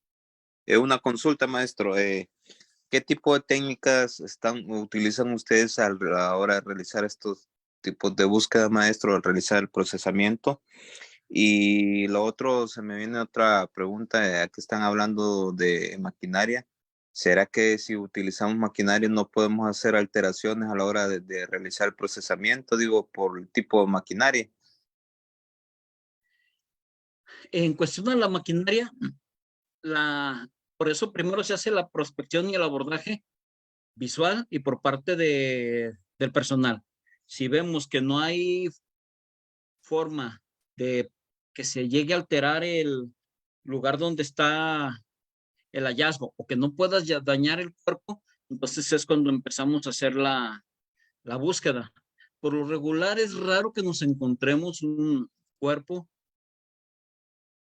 G: Una consulta, maestro. ¿Qué tipo de técnicas utilizan ustedes a la hora de realizar estos tipos de búsqueda, maestro, al realizar el procesamiento? Y lo otro, se me viene otra pregunta, ya que están hablando de maquinaria. ¿Será que si utilizamos maquinaria no podemos hacer alteraciones a la hora de realizar el procesamiento, digo, por el tipo de maquinaria?
C: En cuestión de la maquinaria, por eso primero se hace la prospección y el abordaje visual y por parte del personal. Si vemos que no hay forma de que se llegue a alterar el lugar donde está el hallazgo o que no puedas ya dañar el cuerpo, entonces es cuando empezamos a hacer la búsqueda. Por lo regular es raro que nos encontremos un cuerpo,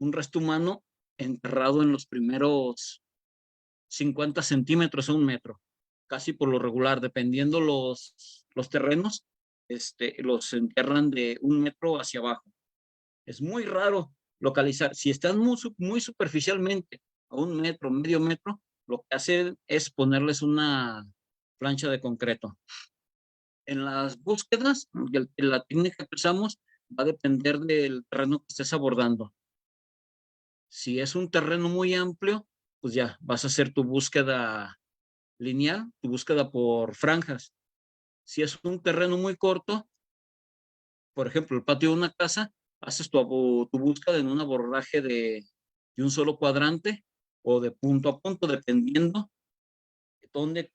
C: un resto humano enterrado en los primeros 50 centímetros a 1 metro, casi por lo regular, dependiendo los terrenos, los entierran de 1 metro hacia abajo. Es muy raro localizar. Si están muy superficialmente a 1 metro, medio metro, lo que hacen es ponerles una plancha de concreto. En las búsquedas, la técnica que usamos va a depender del terreno que estés abordando. Si es un terreno muy amplio, pues ya vas a hacer tu búsqueda lineal, tu búsqueda por franjas. Si es un terreno muy corto, por ejemplo, el patio de una casa, haces tu búsqueda en un abordaje de un solo cuadrante o de punto a punto, dependiendo de dónde,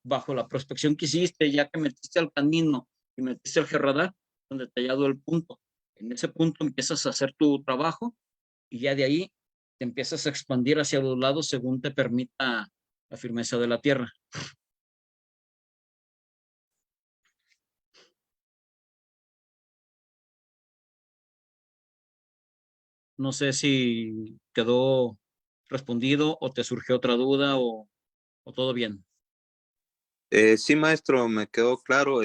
C: bajo la prospección que hiciste, ya que metiste al camino y metiste el georradar, donde te hallado el punto. En ese punto empiezas a hacer tu trabajo y ya de ahí te empiezas a expandir hacia los lados según te permita la firmeza de la tierra. No sé si quedó respondido o te surgió otra duda o todo bien.
G: Sí, maestro, me quedó claro.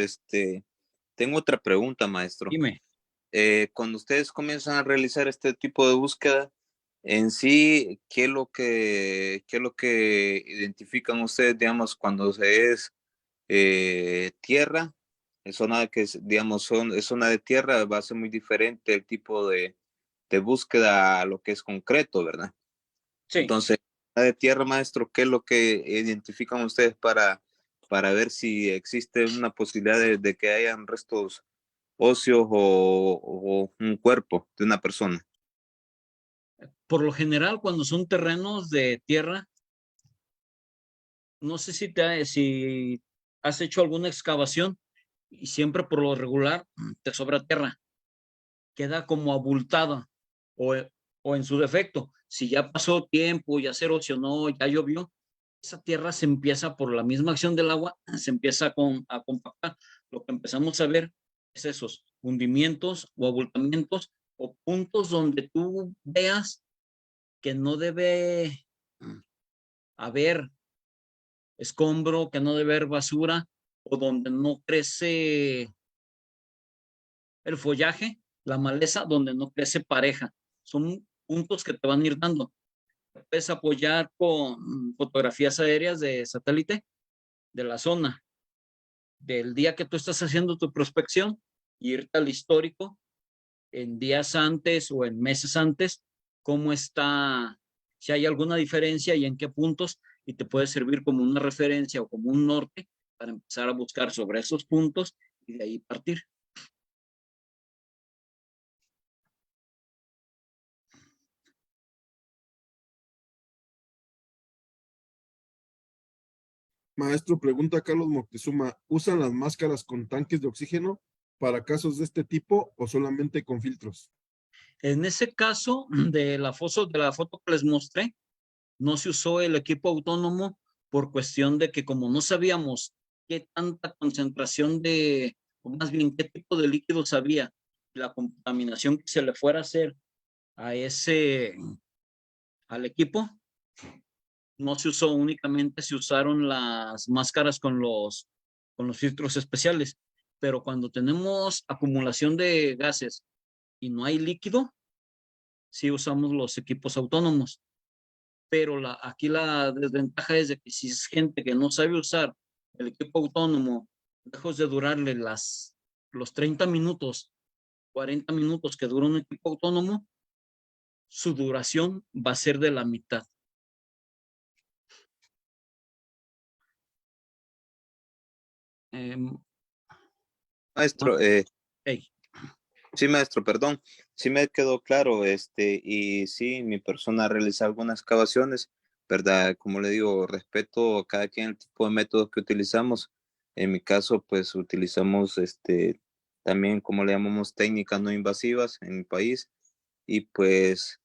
G: Tengo otra pregunta, maestro.
C: Dime.
G: Cuando ustedes comienzan a realizar este tipo de búsqueda, en sí, qué es lo que identifican ustedes, digamos, cuando se es tierra, es zona que digamos, es zona de tierra, va a ser muy diferente el tipo de búsqueda a lo que es concreto, ¿verdad?
C: Sí.
G: Entonces, de tierra, maestro, ¿qué es lo que identifican ustedes para ver si existe una posibilidad de que hayan restos óseos o un cuerpo de una persona?
C: Por lo general, cuando son terrenos de tierra, no sé si has hecho alguna excavación y siempre por lo regular te sobra tierra, queda como abultada o, o en su defecto, si ya pasó tiempo, ya se erosionó, ya llovió, esa tierra se empieza por la misma acción del agua, se empieza a compactar. Lo que empezamos a ver es esos hundimientos o abultamientos o puntos donde tú veas que no debe haber escombro, que no debe haber basura o donde no crece el follaje, la maleza, donde no crece pareja. Son puntos que te van a ir dando. Puedes apoyar con fotografías aéreas de satélite de la zona, del día que tú estás haciendo tu prospección, y irte al histórico en días antes o en meses antes, cómo está, si hay alguna diferencia y en qué puntos, y te puede servir como una referencia o como un norte para empezar a buscar sobre esos puntos y de ahí partir.
A: Maestro, pregunta Carlos Moctezuma, ¿usan las máscaras con tanques de oxígeno para casos de este tipo o solamente con filtros?
C: En ese caso de la foto que les mostré, no se usó el equipo autónomo por cuestión de que como no sabíamos qué tanta concentración o más bien qué tipo de líquidos había, la contaminación que se le fuera a hacer al equipo, no se usó, únicamente se usaron las máscaras con los filtros especiales. Pero cuando tenemos acumulación de gases y no hay líquido, sí usamos los equipos autónomos. Pero aquí la desventaja es de que si es gente que no sabe usar el equipo autónomo, lejos de durarle los 30 minutos, 40 minutos que dura un equipo autónomo, su duración va a ser de la mitad.
G: Maestro,
C: Hey,
G: sí, maestro, perdón, sí me quedó claro, y sí, mi persona realiza algunas excavaciones, ¿verdad? Como le digo, respeto a cada quien el tipo de métodos que utilizamos, En mi caso, pues utilizamos también, como le llamamos, técnicas no invasivas en mi país. Y pues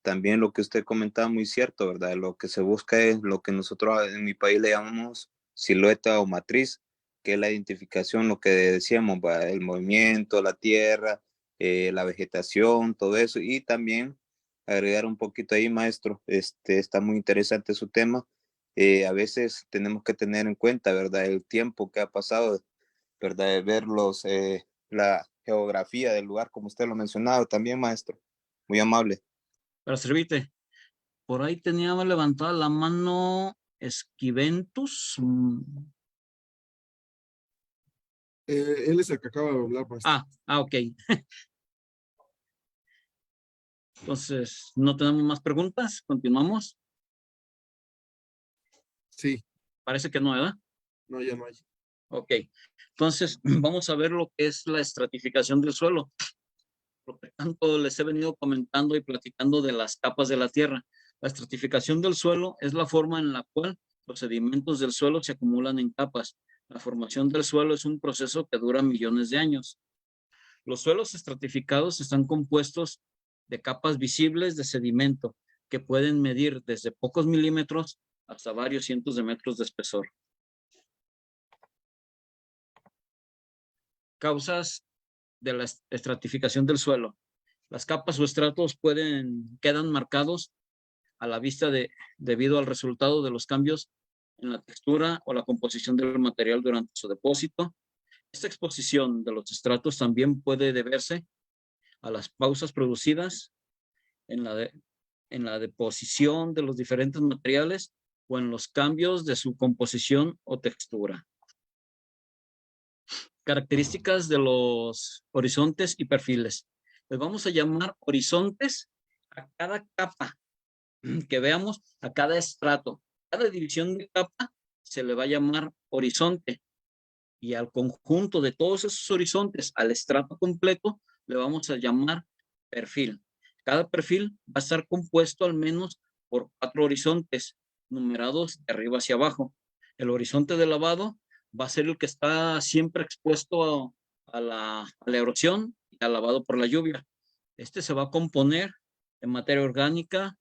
G: también lo que usted comentaba, muy cierto, ¿verdad? Lo que se busca es lo que nosotros en mi país le llamamos silueta o matriz, que es la identificación, lo que decíamos, ¿va? El movimiento, la tierra, la vegetación, todo eso. Y también agregar un poquito ahí, maestro, está muy interesante su tema. A veces tenemos que tener en cuenta, ¿verdad? El tiempo que ha pasado, ¿verdad? De ver la geografía del lugar, como usted lo mencionaba también, maestro. Muy amable.
C: Para servirte. Por ahí tenía levantada la mano Esquiventus.
A: Él es el que acaba de hablar, maestro.
C: Ok. Entonces, ¿no tenemos más preguntas? ¿Continuamos?
A: Sí,
C: Parece que no, ¿verdad?
A: no, ya no hay.
C: Ok. Entonces, vamos a ver lo que es la estratificación del suelo. Por lo tanto, les he venido comentando y platicando de las capas de la tierra. La estratificación del suelo es la forma en la cual los sedimentos del suelo se acumulan en capas. La formación del suelo es un proceso que dura millones de años. Los suelos estratificados están compuestos de capas visibles de sedimento que pueden medir desde pocos milímetros hasta varios cientos de metros de espesor. Causas de la estratificación del suelo. Las capas o estratos quedan marcados a la vista debido al resultado de los cambios en la textura o la composición del material durante su depósito. Esta exposición de los estratos también puede deberse a las pausas producidas en la deposición de los diferentes materiales o en los cambios de su composición o textura. Características de los horizontes y perfiles. Les vamos a llamar horizontes a cada capa que veamos, a cada estrato. Cada división de capa se le va a llamar horizonte y al conjunto de todos esos horizontes, al estrato completo, le vamos a llamar perfil. Cada perfil va a estar compuesto al menos por 4 horizontes numerados de arriba hacia abajo. El horizonte de lavado va a ser el que está siempre expuesto a la erosión y al lavado por la lluvia. Este se va a componer de materia orgánica,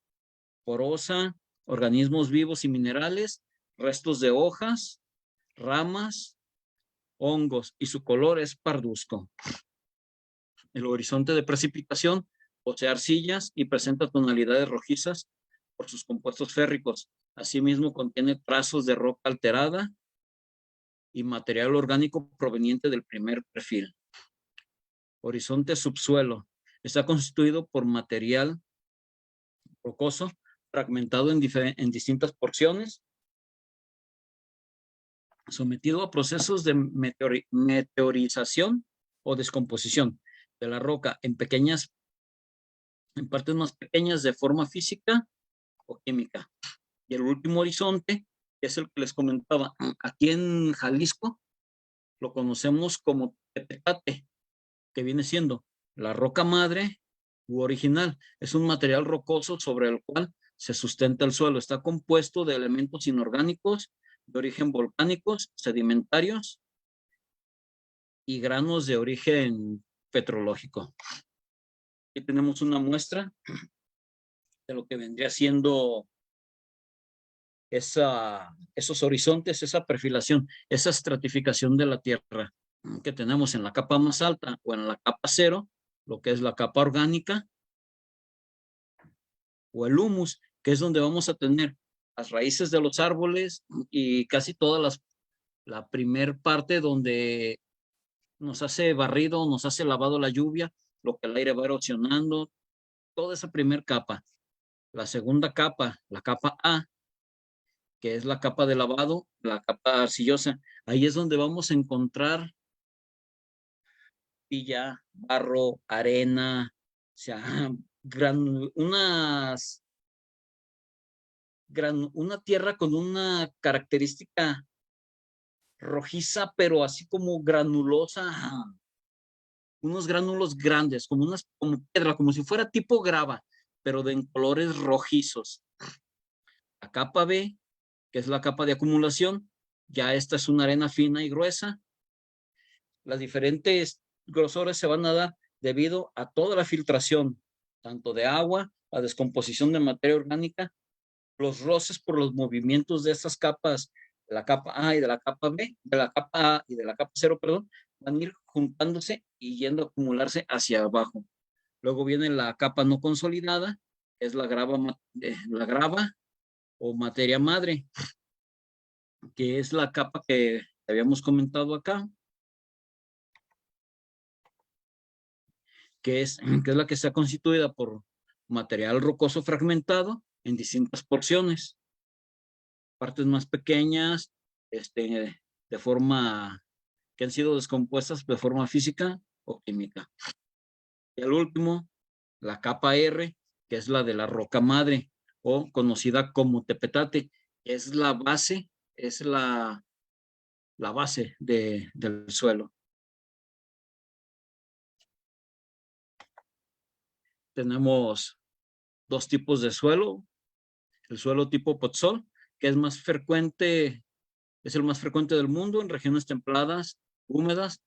C: porosa, organismos vivos y minerales, restos de hojas, ramas, hongos, y su color es parduzco. El horizonte de precipitación posee arcillas y presenta tonalidades rojizas por sus compuestos férricos. Asimismo, contiene trazos de roca alterada y material orgánico proveniente del primer perfil. Horizonte subsuelo. Está constituido por material rocoso fragmentado en distintas porciones, sometido a procesos de meteorización o descomposición de la roca en partes más pequeñas de forma física o química. Y el último horizonte, que es el que les comentaba, aquí en Jalisco lo conocemos como tepetate, que viene siendo la roca madre u original. Es un material rocoso sobre el cual se sustenta el suelo. Está compuesto de elementos inorgánicos de origen volcánicos, sedimentarios y granos de origen petrológico. Aquí tenemos una muestra de lo que vendría siendo esos horizontes, esa perfilación, esa estratificación de la tierra que tenemos en la capa más alta o en la capa cero, lo que es la capa orgánica, o el humus, que es donde vamos a tener las raíces de los árboles y casi la primer parte donde nos hace barrido, nos hace lavado la lluvia, lo que el aire va erosionando, toda esa primer capa. La segunda capa, la capa A, que es la capa de lavado, la capa arcillosa, ahí es donde vamos a encontrar pilla, barro, arena, o sea, una tierra con una característica rojiza, pero así como granulosa, unos gránulos grandes, como piedra, como si fuera tipo grava, pero de colores rojizos. La capa B, que es la capa de acumulación, Ya esta es una arena fina y gruesa. Las diferentes grosores se van a dar debido a toda la filtración, tanto de agua, la descomposición de materia orgánica, los roces por los movimientos de estas capas, de la capa A y de la capa B, de la capa A y de la capa 0, perdón, van a ir juntándose y yendo a acumularse hacia abajo. Luego viene la capa no consolidada, que es la grava o materia madre, que es la capa que habíamos comentado acá, que es la que está constituida por material rocoso fragmentado en distintas porciones, partes más pequeñas, de forma que han sido descompuestas de forma física o química. Y al último, la capa R, que es la de la roca madre o conocida como tepetate, que es la base, es la base del suelo. Tenemos dos tipos de suelo. El suelo tipo Podzol, que es más frecuente, es el más frecuente del mundo en regiones templadas, húmedas,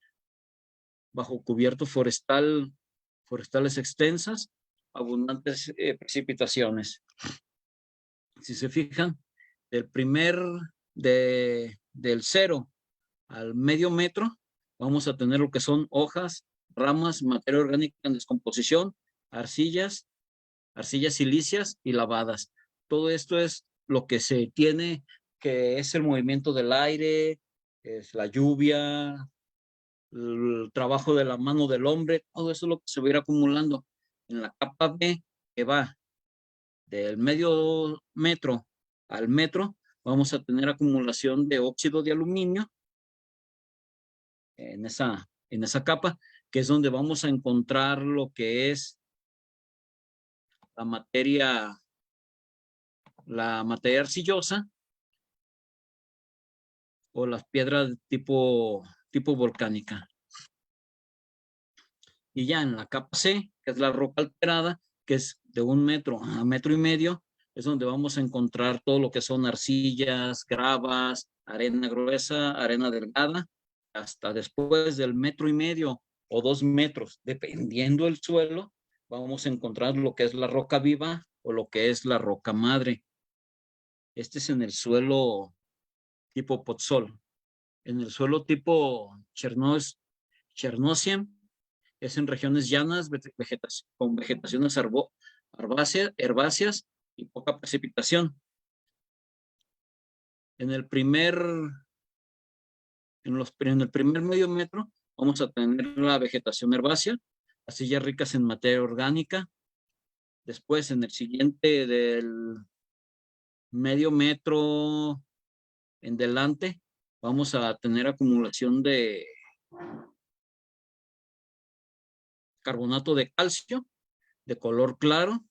C: bajo cubierto forestal, forestales extensas, abundantes precipitaciones. Si se fijan, del 0 al medio metro, vamos a tener lo que son hojas, ramas, materia orgánica en descomposición, arcillas silíceas y lavadas. Todo esto es lo que se tiene, que es el movimiento del aire, es la lluvia, el trabajo de la mano del hombre, todo eso es lo que se va a ir acumulando. En la capa B, que va del medio metro al metro, vamos a tener acumulación de óxido de aluminio en esa capa, que es donde vamos a encontrar lo que es la materia arcillosa o las piedras tipo volcánica. Y ya en la capa C, que es la roca alterada, que es de 1 metro a 1,5 metros, es donde vamos a encontrar todo lo que son arcillas, gravas, arena gruesa, arena delgada, hasta después del 1,5 metros o 2 metros, dependiendo del suelo, vamos a encontrar lo que es la roca viva o lo que es la roca madre. Este es en el suelo tipo Podzol. En el suelo tipo Chernosian es en regiones llanas con vegetaciones herbáceas y poca precipitación. En el primer medio metro vamos a tener la vegetación herbácea, arcillas ricas en materia orgánica. Después, en el siguiente del medio metro en delante, vamos a tener acumulación de carbonato de calcio de color claro,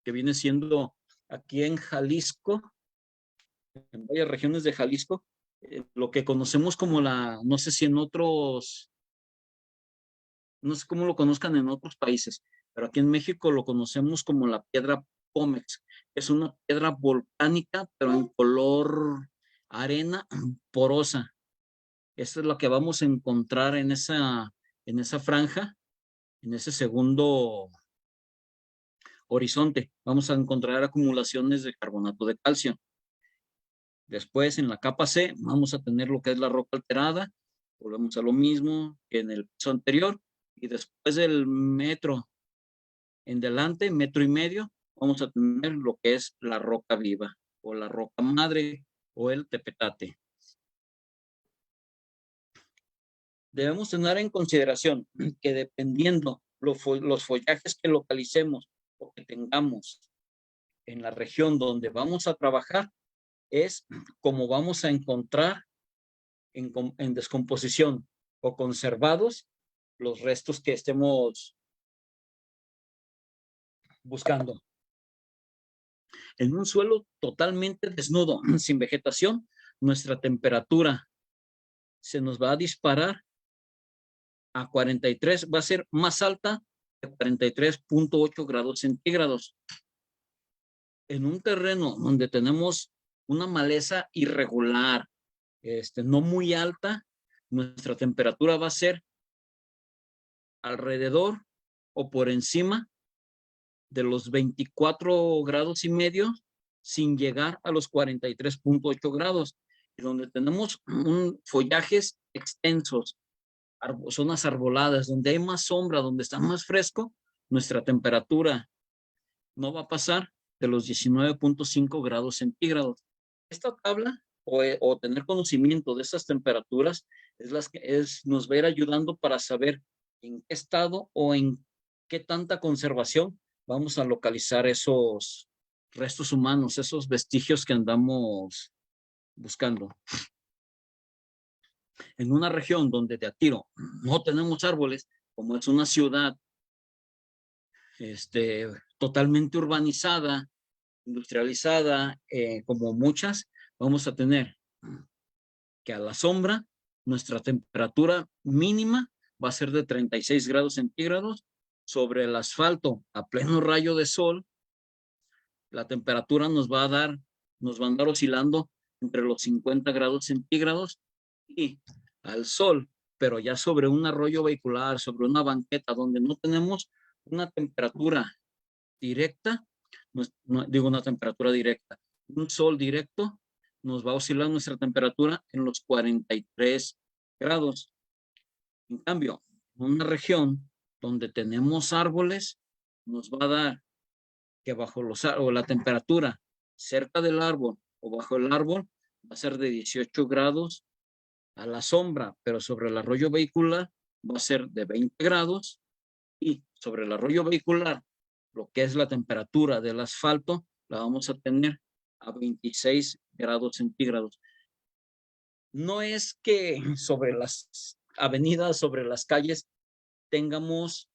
C: que viene siendo aquí en Jalisco, en varias regiones de Jalisco, lo que conocemos como no sé si en otros, no sé cómo lo conozcan en otros países, pero aquí en México lo conocemos como la piedra Pómex. Es una piedra volcánica, pero en color arena porosa. Esta es la que vamos a encontrar en esa franja, en ese segundo horizonte. Vamos a encontrar acumulaciones de carbonato de calcio. Después, en la capa C, vamos a tener lo que es la roca alterada. Volvemos a lo mismo que en el piso anterior. Y después del metro en delante, 1,5 metros, vamos a tener lo que es la roca viva o la roca madre o el tepetate. Debemos tener en consideración que dependiendo los follajes que localicemos o que tengamos en la región donde vamos a trabajar, es como vamos a encontrar en descomposición o conservados los restos que estemos buscando. En un suelo totalmente desnudo, sin vegetación, nuestra temperatura se nos va a disparar a 43, va a ser más alta de 43.8 grados centígrados. En un terreno donde tenemos una maleza irregular no muy alta, nuestra temperatura va a ser alrededor o por encima de los 24 grados y medio, sin llegar a los 43.8 grados, y donde tenemos follajes extensos, zonas arboladas, donde hay más sombra, donde está más fresco, nuestra temperatura no va a pasar de los 19.5 grados centígrados. Esta tabla o tener conocimiento de esas temperaturas nos va a ir ayudando para saber en qué estado o en qué tanta conservación vamos a localizar esos restos humanos, esos vestigios que andamos buscando. En una región donde de a tiro no tenemos árboles, como es una ciudad totalmente urbanizada, industrializada, como muchas, vamos a tener que a la sombra nuestra temperatura mínima va a ser de 36 grados centígrados. Sobre el asfalto a pleno rayo de sol, la temperatura nos va a andar oscilando entre los 50 grados centígrados, y al sol, pero ya sobre un arroyo vehicular, sobre una banqueta donde no tenemos una temperatura directa, no digo una temperatura directa, un sol directo, nos va a oscilar nuestra temperatura en los 43 grados. En cambio, en una región donde tenemos árboles, nos va a dar que la temperatura cerca del árbol o bajo el árbol va a ser de 18 grados a la sombra, pero sobre el arroyo vehicular va a ser de 20 grados, y sobre el arroyo vehicular, lo que es la temperatura del asfalto, la vamos a tener a 26 grados centígrados. No es que sobre las avenidas, sobre las calles, tengamos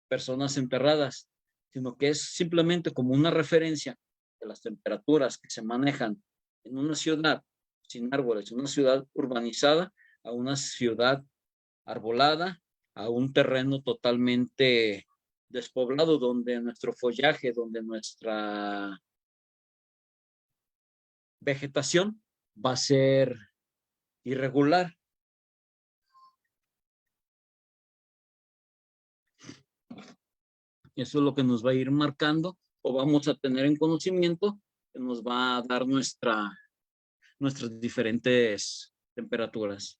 C: personas enterradas, sino que es simplemente como una referencia de las temperaturas que se manejan en una ciudad sin árboles, una ciudad urbanizada, a una ciudad arbolada, a un terreno totalmente despoblado, donde nuestro follaje, donde nuestra vegetación va a ser irregular. Eso es lo que nos va a ir marcando, o vamos a tener en conocimiento, que nos va a dar nuestras diferentes temperaturas.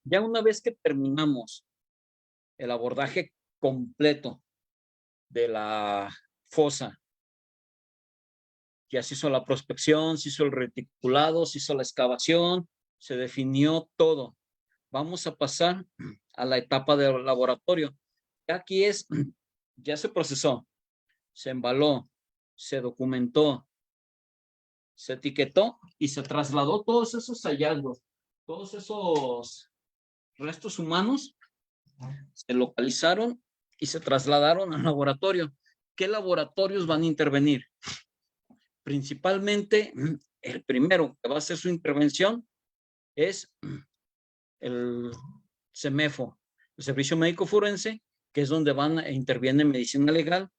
C: Ya una vez que terminamos el abordaje completo de la fosa, ya se hizo la prospección, se hizo el reticulado, se hizo la excavación, se definió todo. Vamos a pasar a la etapa del laboratorio. Aquí ya se procesó, se embaló, se documentó, se etiquetó y se trasladó todos esos hallazgos, todos esos restos humanos, se localizaron y se trasladaron al laboratorio. ¿Qué laboratorios van a intervenir? Principalmente, el primero que va a hacer su intervención es el CEMEFO, el Servicio Médico Forense, que es donde interviene medicina legal,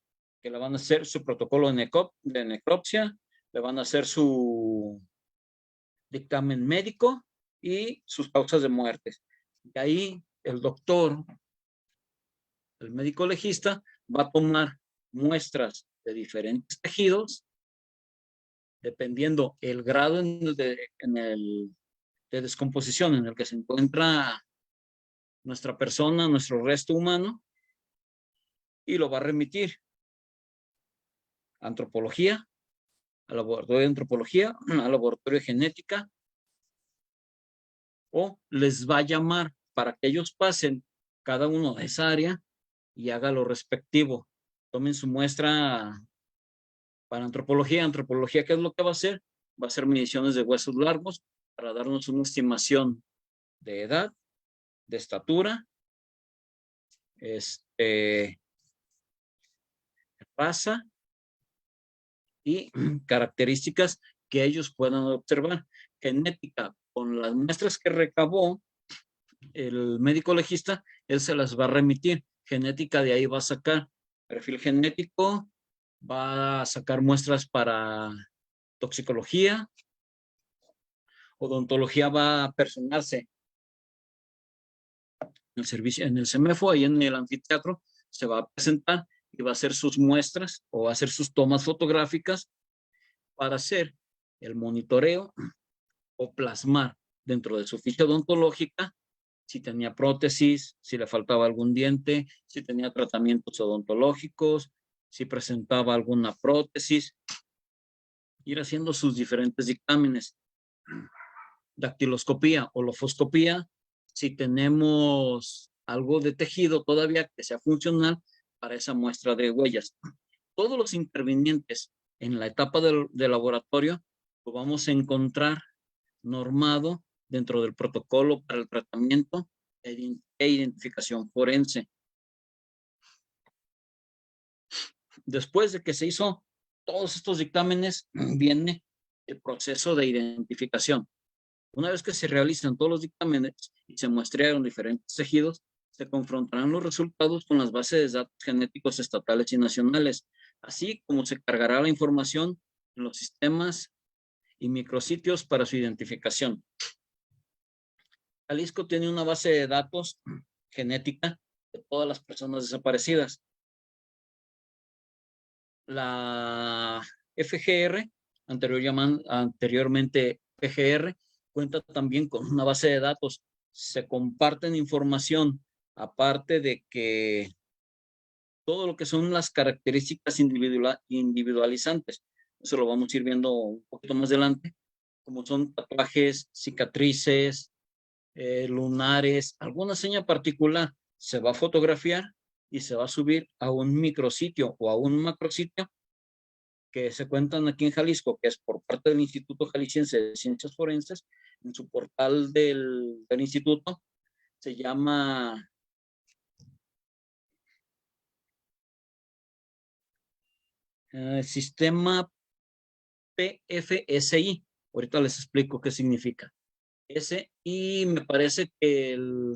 C: que le van a hacer su protocolo de necropsia, le van a hacer su dictamen médico y sus causas de muerte. Y ahí el doctor, el médico legista, va a tomar muestras de diferentes tejidos, dependiendo el grado de descomposición en el que se encuentra nuestra persona, nuestro resto humano, y lo va a remitir a antropología, al laboratorio de antropología, al laboratorio de genética, o les va a llamar para que ellos pasen cada uno de esa área y haga lo respectivo. Tomen su muestra para antropología. Antropología, ¿qué es lo que va a hacer? Va a hacer mediciones de huesos largos para darnos una estimación de edad, de estatura, raza y características que ellos puedan observar. Genética, con las muestras que recabó el médico legista, él se las va a remitir. Genética, de ahí va a sacar perfil genético, va a sacar muestras para toxicología. Odontología va a personarse en el servicio, en el CEMEFO, ahí en el anfiteatro, se va a presentar y va a hacer sus muestras o va a hacer sus tomas fotográficas para hacer el monitoreo o plasmar dentro de su ficha odontológica si tenía prótesis, si le faltaba algún diente, si tenía tratamientos odontológicos, si presentaba alguna prótesis, ir haciendo sus diferentes dictámenes. Dactiloscopía o lofoscopía, si tenemos algo de tejido todavía que sea funcional para esa muestra de huellas. Todos los intervinientes en la etapa del laboratorio lo vamos a encontrar normado dentro del protocolo para el tratamiento e identificación forense. Después de que se hizo todos estos dictámenes, viene el proceso de identificación. Una vez que se realizan todos los dictámenes y se muestrearon diferentes tejidos, se confrontarán los resultados con las bases de datos genéticos estatales y nacionales, así como se cargará la información en los sistemas y micrositios para su identificación. Jalisco tiene una base de datos genética de todas las personas desaparecidas. La FGR, anteriormente PGR, cuenta también con una base de datos. Se comparten información, aparte de que todo lo que son las características individualizantes, eso lo vamos a ir viendo un poquito más adelante, como son tatuajes, cicatrices, lunares, alguna seña particular, se va a fotografiar y se va a subir a un micrositio o a un macrositio que se cuentan aquí en Jalisco, que es por parte del Instituto Jalisciense de Ciencias Forenses. En su portal del instituto se llama Sistema PFSI. Ahorita les explico qué significa. Y me parece que en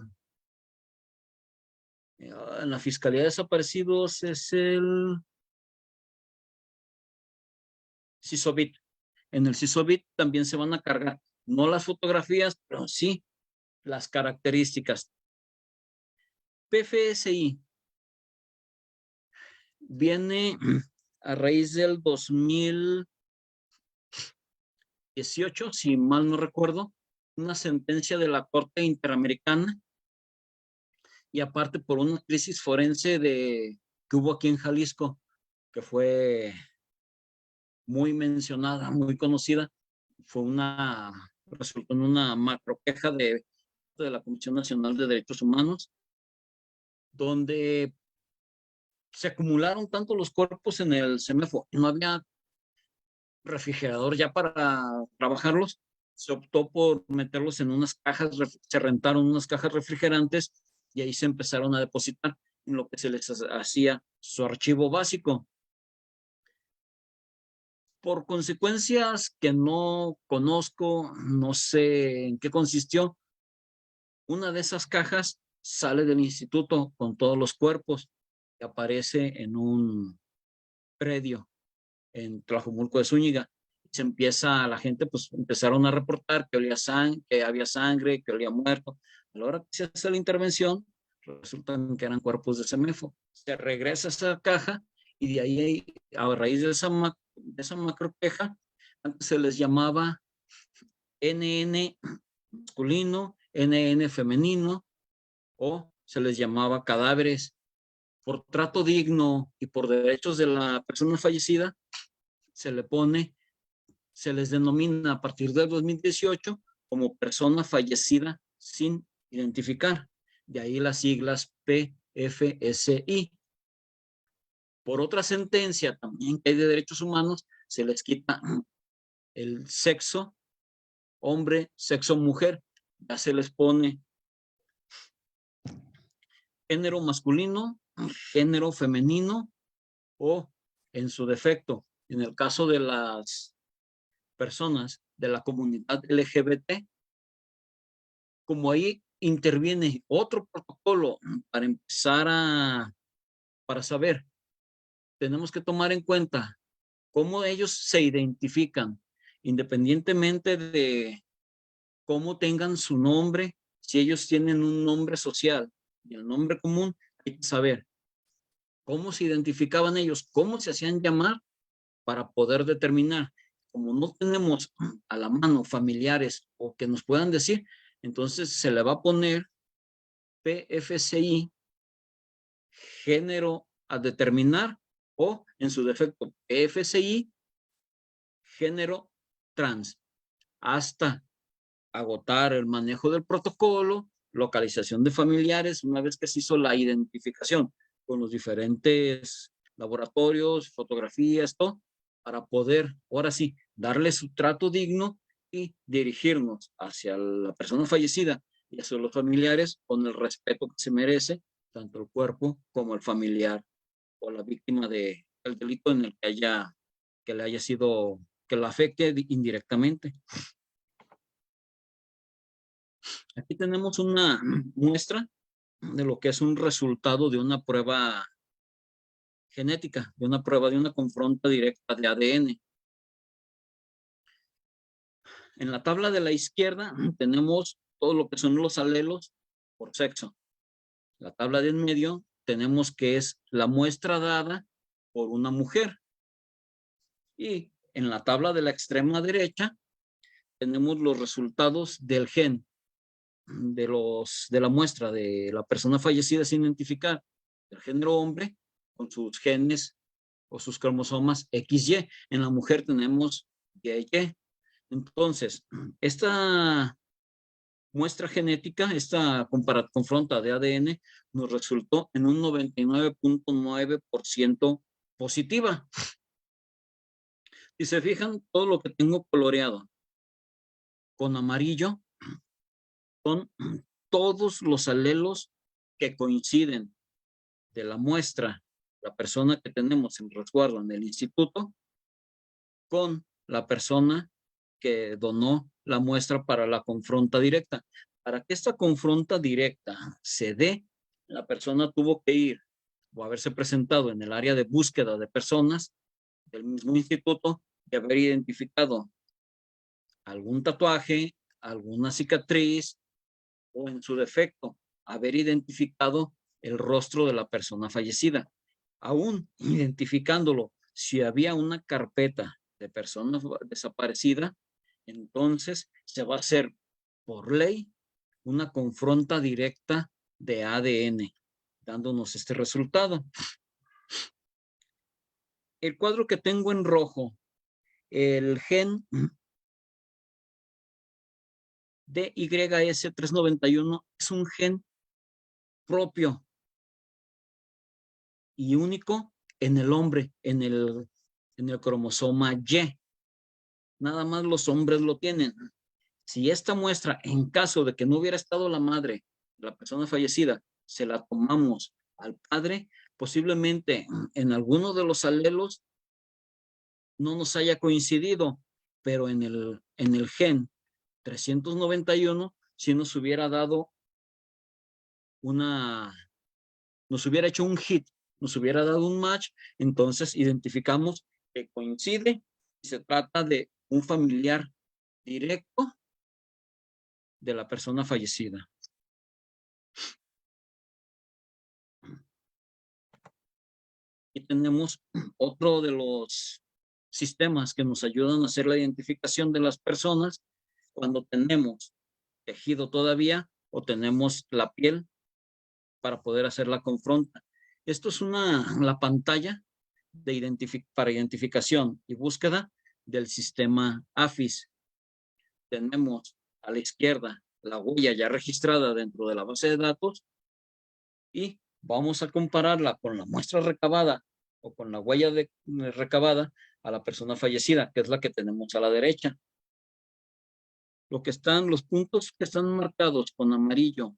C: la Fiscalía de Desaparecidos es el CISOBIT. En el CISOBIT también se van a cargar, no las fotografías, pero sí las características. PFSI viene a raíz del 2018, si mal no recuerdo, una sentencia de la Corte Interamericana y aparte por una crisis forense que hubo aquí en Jalisco, que fue muy mencionada, muy conocida, resultó en una macro queja de la Comisión Nacional de Derechos Humanos, donde se acumularon tanto los cuerpos en el CEMEFO, no había refrigerador ya para trabajarlos, se optó por meterlos en unas cajas, se rentaron unas cajas refrigerantes y ahí se empezaron a depositar en lo que se les hacía su archivo básico. Por consecuencias que no conozco, no sé en qué consistió, una de esas cajas sale del instituto con todos los cuerpos y aparece en un predio en Tlajomulco de Zúñiga. La gente pues empezaron a reportar que olía sangre, que había sangre, que olía muerto. A la hora que se hace la intervención, resultan que eran cuerpos de CEMEFO. Se regresa esa caja y de ahí, a raíz de esa macro queja, antes se les llamaba NN masculino, NN femenino, o se les llamaba cadáveres. Por trato digno y por derechos de la persona fallecida, se les denomina a partir del 2018 como persona fallecida sin identificar. De ahí las siglas PFSI. Por otra sentencia también que hay de derechos humanos, se les quita el sexo hombre, sexo mujer. Ya se les pone género masculino, género femenino o en su defecto, en el caso de las personas de la comunidad LGBT, como ahí interviene otro protocolo para empezar para saber tenemos que tomar en cuenta cómo ellos se identifican, independientemente de cómo tengan su nombre. Si ellos tienen un nombre social y el nombre común, hay que saber cómo se identificaban ellos, cómo se hacían llamar para poder determinar. Como no tenemos a la mano familiares o que nos puedan decir, entonces se le va a poner PFCI, género a determinar, o en su defecto PFCI, género trans, hasta agotar el manejo del protocolo, localización de familiares, una vez que se hizo la identificación con los diferentes laboratorios, fotografías, todo, para poder, ahora sí, darle su trato digno y dirigirnos hacia la persona fallecida y hacia los familiares con el respeto que se merece, tanto el cuerpo como el familiar o la víctima del delito en el que le haya sido, que la afecte indirectamente. Aquí tenemos una muestra de lo que es un resultado de una prueba genética, de una prueba de una confronta directa de ADN. En la tabla de la izquierda tenemos todo lo que son los alelos por sexo. La tabla de en medio tenemos que es la muestra dada por una mujer. Y en la tabla de la extrema derecha tenemos los resultados del gen de la muestra de la persona fallecida sin identificar, el género hombre con sus genes o sus cromosomas XY. En la mujer tenemos YY. Entonces, esta muestra genética, esta confronta de ADN nos resultó en un 99.9% positiva. Si se fijan, todo lo que tengo coloreado con amarillo son todos los alelos que coinciden de la muestra, la persona que tenemos en resguardo en el instituto, con la persona que donó la muestra para la confronta directa. Para que esta confronta directa se dé, la persona tuvo que ir o haberse presentado en el área de búsqueda de personas del mismo instituto y haber identificado algún tatuaje, alguna cicatriz, o en su defecto, haber identificado el rostro de la persona fallecida. Aún identificándolo, si había una carpeta de persona desaparecida, entonces se va a hacer por ley una confronta directa de ADN, dándonos este resultado. El cuadro que tengo en rojo, el gen DYS391 es un gen propio y único en el hombre, en el cromosoma Y. Nada más los hombres lo tienen. Si esta muestra, en caso de que no hubiera estado la madre, la persona fallecida, se la tomamos al padre, posiblemente en alguno de los alelos no nos haya coincidido, pero en el gen 391 sí nos hubiera dado nos hubiera hecho un hit, nos hubiera dado un match. Entonces identificamos que coincide y se trata de un familiar directo de la persona fallecida. Y tenemos otro de los sistemas que nos ayudan a hacer la identificación de las personas cuando tenemos tejido todavía o tenemos la piel para poder hacer la confronta. Esto es la pantalla para identificación y búsqueda del sistema AFIS. Tenemos a la izquierda la huella ya registrada dentro de la base de datos y vamos a compararla con la muestra recabada o con la huella recabada a la persona fallecida, que es la que tenemos a la derecha. Los puntos que están marcados con amarillo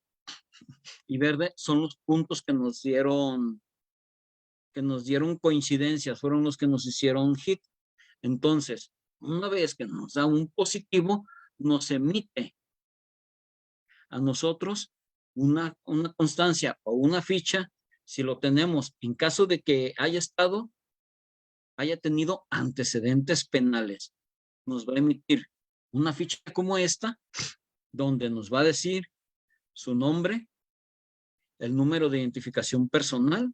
C: y verde son los puntos que nos dieron coincidencias, fueron los que nos hicieron hit. Entonces, una vez que nos da un positivo, nos emite a nosotros una constancia o una ficha, si lo tenemos, en caso de que haya estado haya tenido antecedentes penales. Nos va a emitir una ficha como esta, donde nos va a decir su nombre, el número de identificación personal,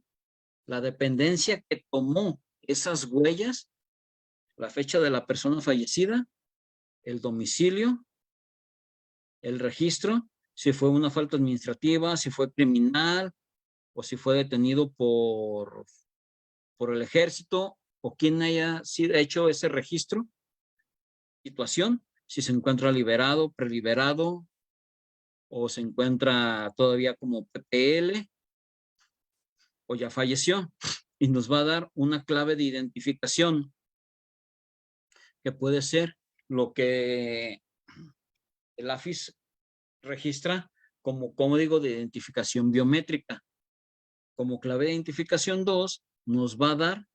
C: la dependencia que tomó esas huellas, la fecha de la persona fallecida, el domicilio, el registro, si fue una falta administrativa, si fue criminal o si fue detenido por el ejército o quien haya hecho ese registro, situación, si se encuentra liberado, preliberado o se encuentra todavía como PPL o ya falleció, y nos va a dar una clave de identificación que puede ser lo que el AFIS registra como código de identificación biométrica. Como clave de identificación 2 nos va a dar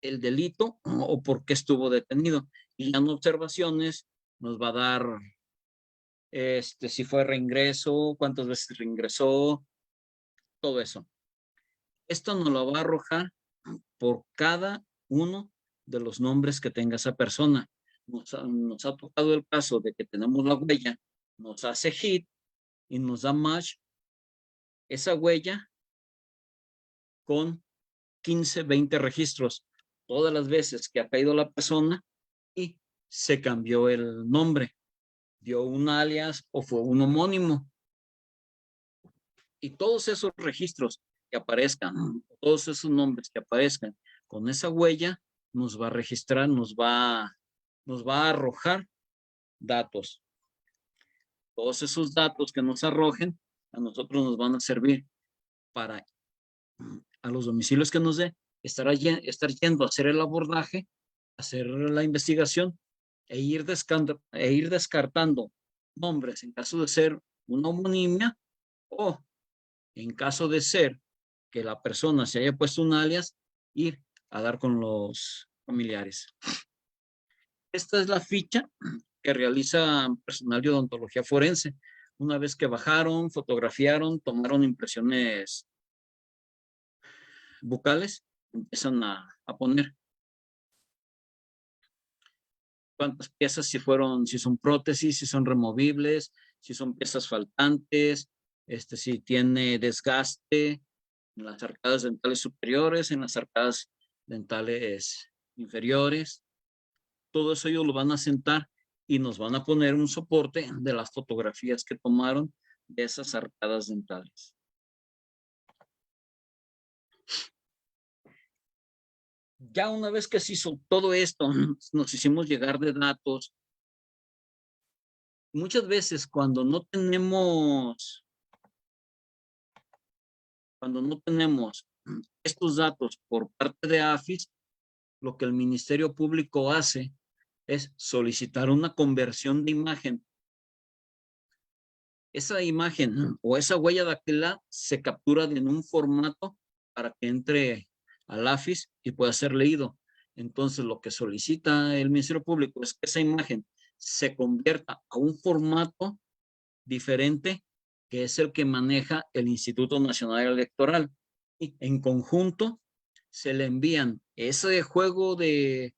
C: el delito o por qué estuvo detenido. Y en observaciones nos va a dar si fue reingreso, cuántas veces reingresó, todo eso. Esto nos lo va a arrojar por cada uno de los nombres que tenga esa persona. Nos ha tocado el caso de que tenemos la huella, nos hace hit y nos da match esa huella con 15, 20 registros, todas las veces que ha caído la persona y se cambió el nombre, dio un alias o fue un homónimo. Y todos esos registros que aparezcan, todos esos nombres que aparezcan con esa huella, nos va a registrar, nos va a arrojar datos. Todos esos datos que nos arrojen, a nosotros nos van a servir para, a los domicilios que nos dé, estar yendo a hacer el abordaje, hacer la investigación e ir descartando nombres en caso de ser una homonimia o en caso de ser que la persona se haya puesto un alias, ir a dar con los familiares. Esta es la ficha que realiza personal de odontología forense. Una vez que bajaron, fotografiaron, tomaron impresiones bucales, empiezan a poner cuántas piezas, si son prótesis, si son removibles, si son piezas faltantes, si tiene desgaste en las arcadas dentales superiores, en las arcadas dentales inferiores. Todo eso ellos lo van a sentar y nos van a poner un soporte de las fotografías que tomaron de esas arcadas dentales. Ya una vez que se hizo todo esto, nos hicimos llegar de datos. Muchas veces cuando no tenemos estos datos por parte de AFIS, lo que el Ministerio Público hace es solicitar una conversión de imagen. Esa imagen o esa huella dactilar se captura en un formato para que entre al AFIS y pueda ser leído. Entonces, lo que solicita el Ministerio Público es que esa imagen se convierta a un formato diferente, que es el que maneja el Instituto Nacional Electoral. Y en conjunto se le envían ese juego de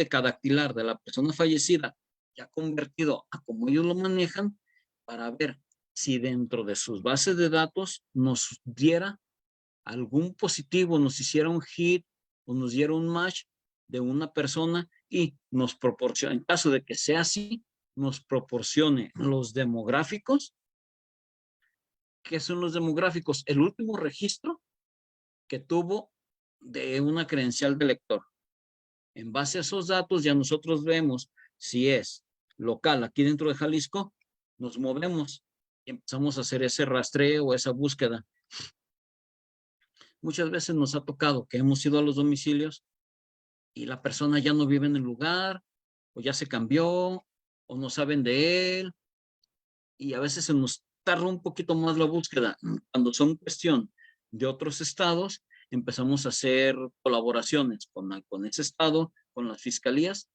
C: cadactilar de la persona fallecida ya convertido a como ellos lo manejan, para ver si dentro de sus bases de datos nos diera algún positivo, nos hiciera un hit o nos diera un match de una persona y nos proporcione, en caso de que sea así, nos proporcione los demográficos. ¿Qué son los demográficos? El último registro que tuvo de una credencial de lector. En base a esos datos ya nosotros vemos si es local aquí dentro de Jalisco, nos movemos y empezamos a hacer ese rastreo, esa búsqueda. Muchas veces nos ha tocado que hemos ido a los domicilios y la persona ya no vive en el lugar, o ya se cambió, o no saben de él, y a veces se nos tarda un poquito más la búsqueda. Cuando son cuestión de otros estados, empezamos a hacer colaboraciones con ese estado, con las fiscalías,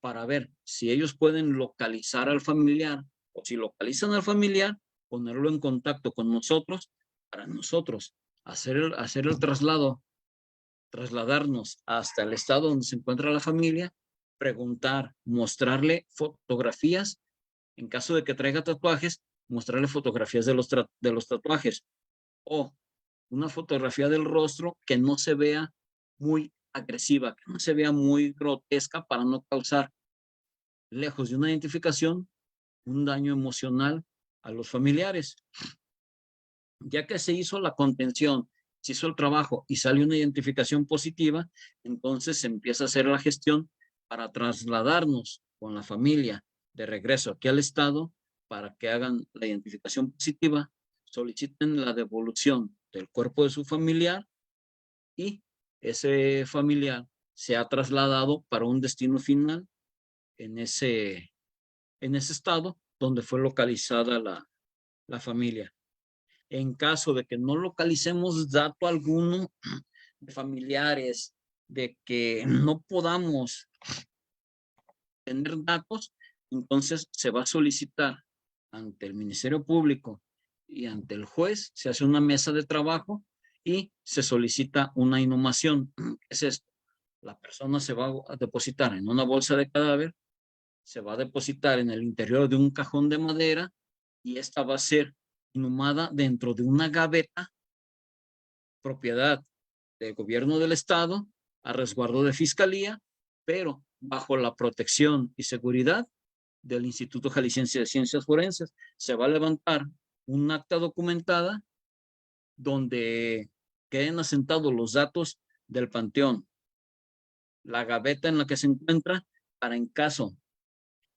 C: para ver si ellos pueden localizar al familiar, o si localizan al familiar, ponerlo en contacto con nosotros, para nosotros hacer el traslado trasladarnos hasta el estado donde se encuentra la familia, preguntar, mostrarle fotografías, en caso de que traiga tatuajes, mostrarle fotografías de los tatuajes o una fotografía del rostro que no se vea muy agresiva, que no se vea muy grotesca para no causar, lejos de una identificación, un daño emocional a los familiares. Ya que se hizo la contención, se hizo el trabajo y sale una identificación positiva, entonces se empieza a hacer la gestión para trasladarnos con la familia de regreso aquí al estado para que hagan la identificación positiva, soliciten la devolución del cuerpo de su familiar y ese familiar se ha trasladado para un destino final en ese estado donde fue localizada la familia. En caso de que no localicemos dato alguno de familiares, de que no podamos tener datos, entonces se va a solicitar ante el Ministerio Público y ante el juez, se hace una mesa de trabajo y se solicita una inhumación. ¿Qué es esto? La persona se va a depositar en una bolsa de cadáver, se va a depositar en el interior de un cajón de madera y esta va a ser inhumada dentro de una gaveta, propiedad del gobierno del estado, a resguardo de fiscalía, pero bajo la protección y seguridad del Instituto Jalisciense de Ciencias Forenses. Se va a levantar un acta documentada donde queden asentados los datos del panteón, la gaveta en la que se encuentra, para en caso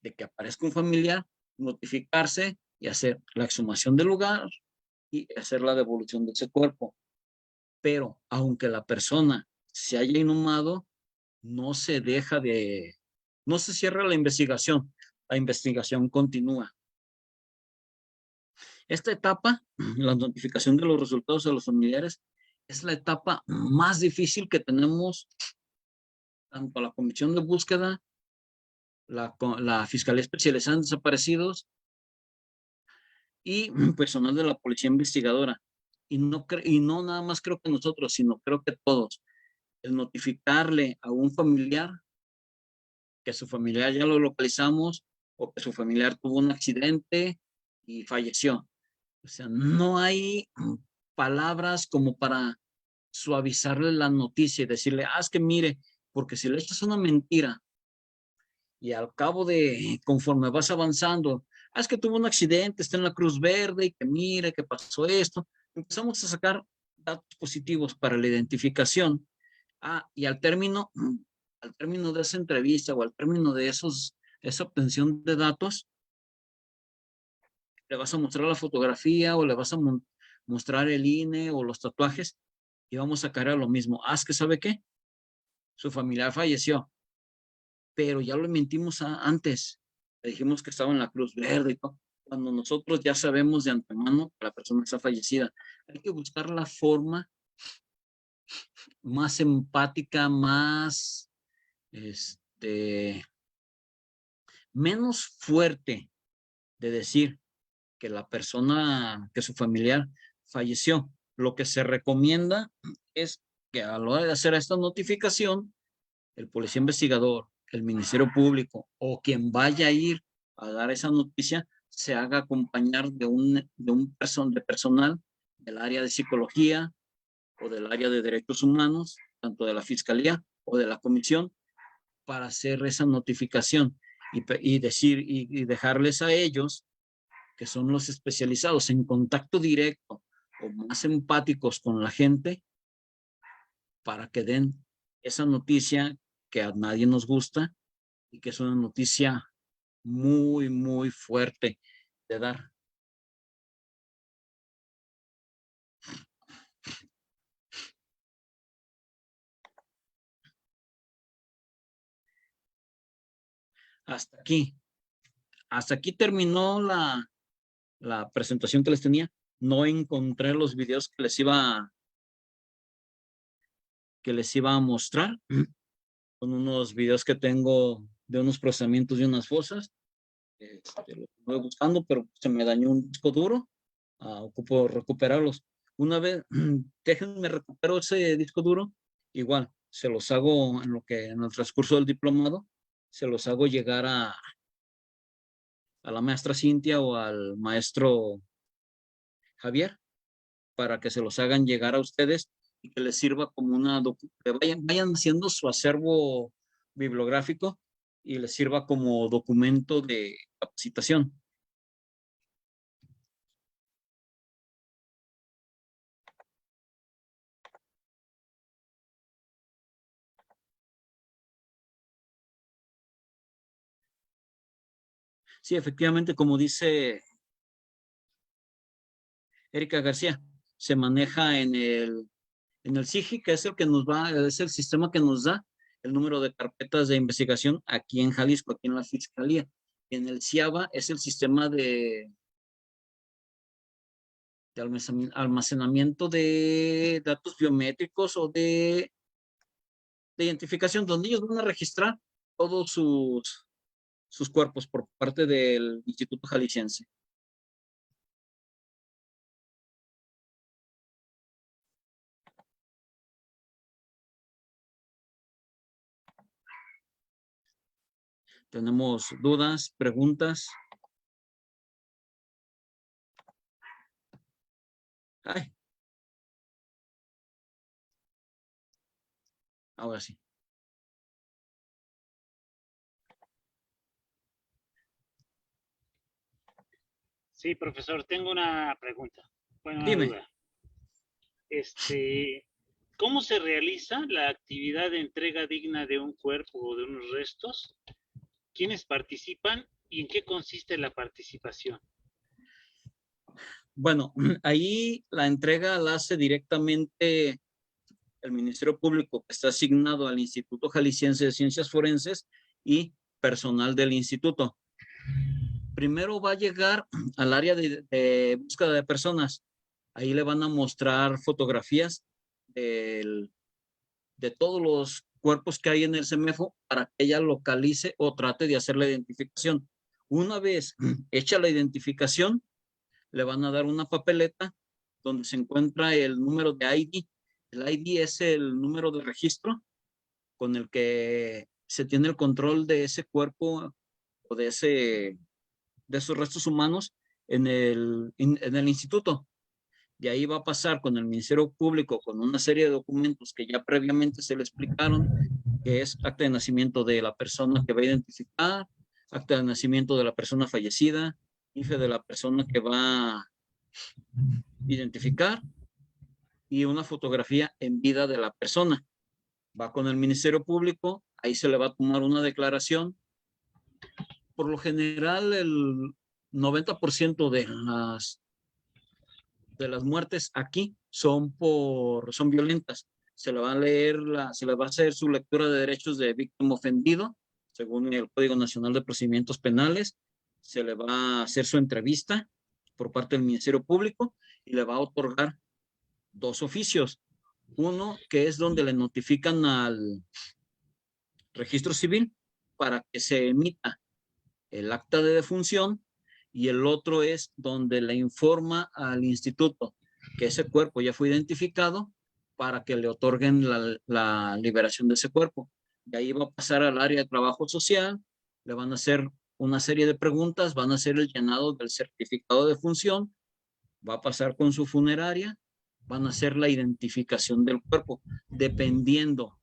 C: de que aparezca un familiar, notificarse y hacer la exhumación del lugar y hacer la devolución de ese cuerpo. Pero aunque la persona se haya inhumado, no se cierra la investigación continúa. Esta etapa, la notificación de los resultados a los familiares, es la etapa más difícil que tenemos tanto la Comisión de Búsqueda, la Fiscalía Especializada en Desaparecidos y personal de la Policía Investigadora. Y no nada más creo que nosotros, sino creo que todos. El notificarle a un familiar que su familiar ya lo localizamos o que su familiar tuvo un accidente y falleció. O sea, no hay palabras como para suavizarle la noticia y decirle, es que mire, porque si le echas una mentira y al cabo de, conforme vas avanzando, es que tuvo un accidente, está en la Cruz Verde y que mire que pasó esto, empezamos a sacar datos positivos para la identificación. Y al término de esa entrevista o al término de esa obtención de datos, le vas a mostrar la fotografía o le vas a mostrar el INE o los tatuajes y vamos a caer a lo mismo. Es que ¿sabe qué? Su familiar falleció, pero ya lo mentimos antes. Le dijimos que estaba en la Cruz Verde y todo, cuando nosotros ya sabemos de antemano que la persona está fallecida. Hay que buscar la forma más empática, más, menos fuerte de decir que la persona, que su familiar falleció. Lo que se recomienda es que a la hora de hacer esta notificación, el policía investigador, el Ministerio Público o quien vaya a ir a dar esa noticia se haga acompañar de personal del área de psicología o del área de derechos humanos, tanto de la Fiscalía o de la Comisión, para hacer esa notificación y decir y dejarles a ellos, que son los especializados en contacto directo o más empáticos con la gente, para que den esa noticia que a nadie nos gusta y que es una noticia muy, muy fuerte de dar. Hasta aquí terminó la presentación que les tenía. No encontré los videos que les iba a mostrar. Con unos videos que tengo de unos procesamientos de unas fosas. Lo estoy buscando, pero se me dañó un disco duro. Ocupo recuperarlos. Una vez, déjenme recupero ese disco duro igual, se los hago en el transcurso del diplomado, se los hago llegar a la maestra Cintia o al maestro Javier para que se los hagan llegar a ustedes y que les sirva como que vayan haciendo su acervo bibliográfico y les sirva como documento de capacitación. Sí, efectivamente, como dice Erika García, se maneja en el SIGI, que es es el sistema que nos da el número de carpetas de investigación aquí en Jalisco, aquí en la Fiscalía. Y en el CIABA es el sistema de almacenamiento de datos biométricos o de identificación, donde ellos van a registrar todos sus cuerpos por parte del Instituto Jalisciense. ¿Tenemos dudas, preguntas? Ay. Ahora sí.
D: Sí, profesor, tengo una pregunta. Bueno, una
C: Dime.
D: duda. ¿Cómo se realiza la actividad de entrega digna de un cuerpo o de unos restos? ¿Quiénes participan y en qué consiste la participación?
C: Bueno, ahí la entrega la hace directamente el Ministerio Público, que está asignado al Instituto Jalisciense de Ciencias Forenses y personal del instituto. Primero va a llegar al área de búsqueda de personas. Ahí le van a mostrar fotografías de todos los cuerpos que hay en el CEMEFO para que ella localice o trate de hacer la identificación. Una vez hecha la identificación, le van a dar una papeleta donde se encuentra el número de ID. El ID es el número de registro con el que se tiene el control de ese cuerpo o de esos restos humanos en el instituto. De ahí va a pasar con el Ministerio Público con una serie de documentos que ya previamente se le explicaron, que es acta de nacimiento de la persona que va a identificar, acta de nacimiento de la persona fallecida, IFE de la persona que va a identificar y una fotografía en vida de la persona. Va con el Ministerio Público, ahí se le va a tomar una declaración. Por lo general, el 90% de las muertes aquí son violentas. Se le va a leer, se le va a hacer su lectura de derechos de víctima ofendido, según el Código Nacional de Procedimientos Penales. Se le va a hacer su entrevista por parte del Ministerio Público y le va a otorgar 2 oficios. Uno que es donde le notifican al registro civil para que se emita el acta de defunción, y el otro es donde le informa al instituto que ese cuerpo ya fue identificado para que le otorguen la liberación de ese cuerpo. De ahí va a pasar al área de trabajo social, le van a hacer una serie de preguntas, van a hacer el llenado del certificado de función, va a pasar con su funeraria, van a hacer la identificación del cuerpo, dependiendo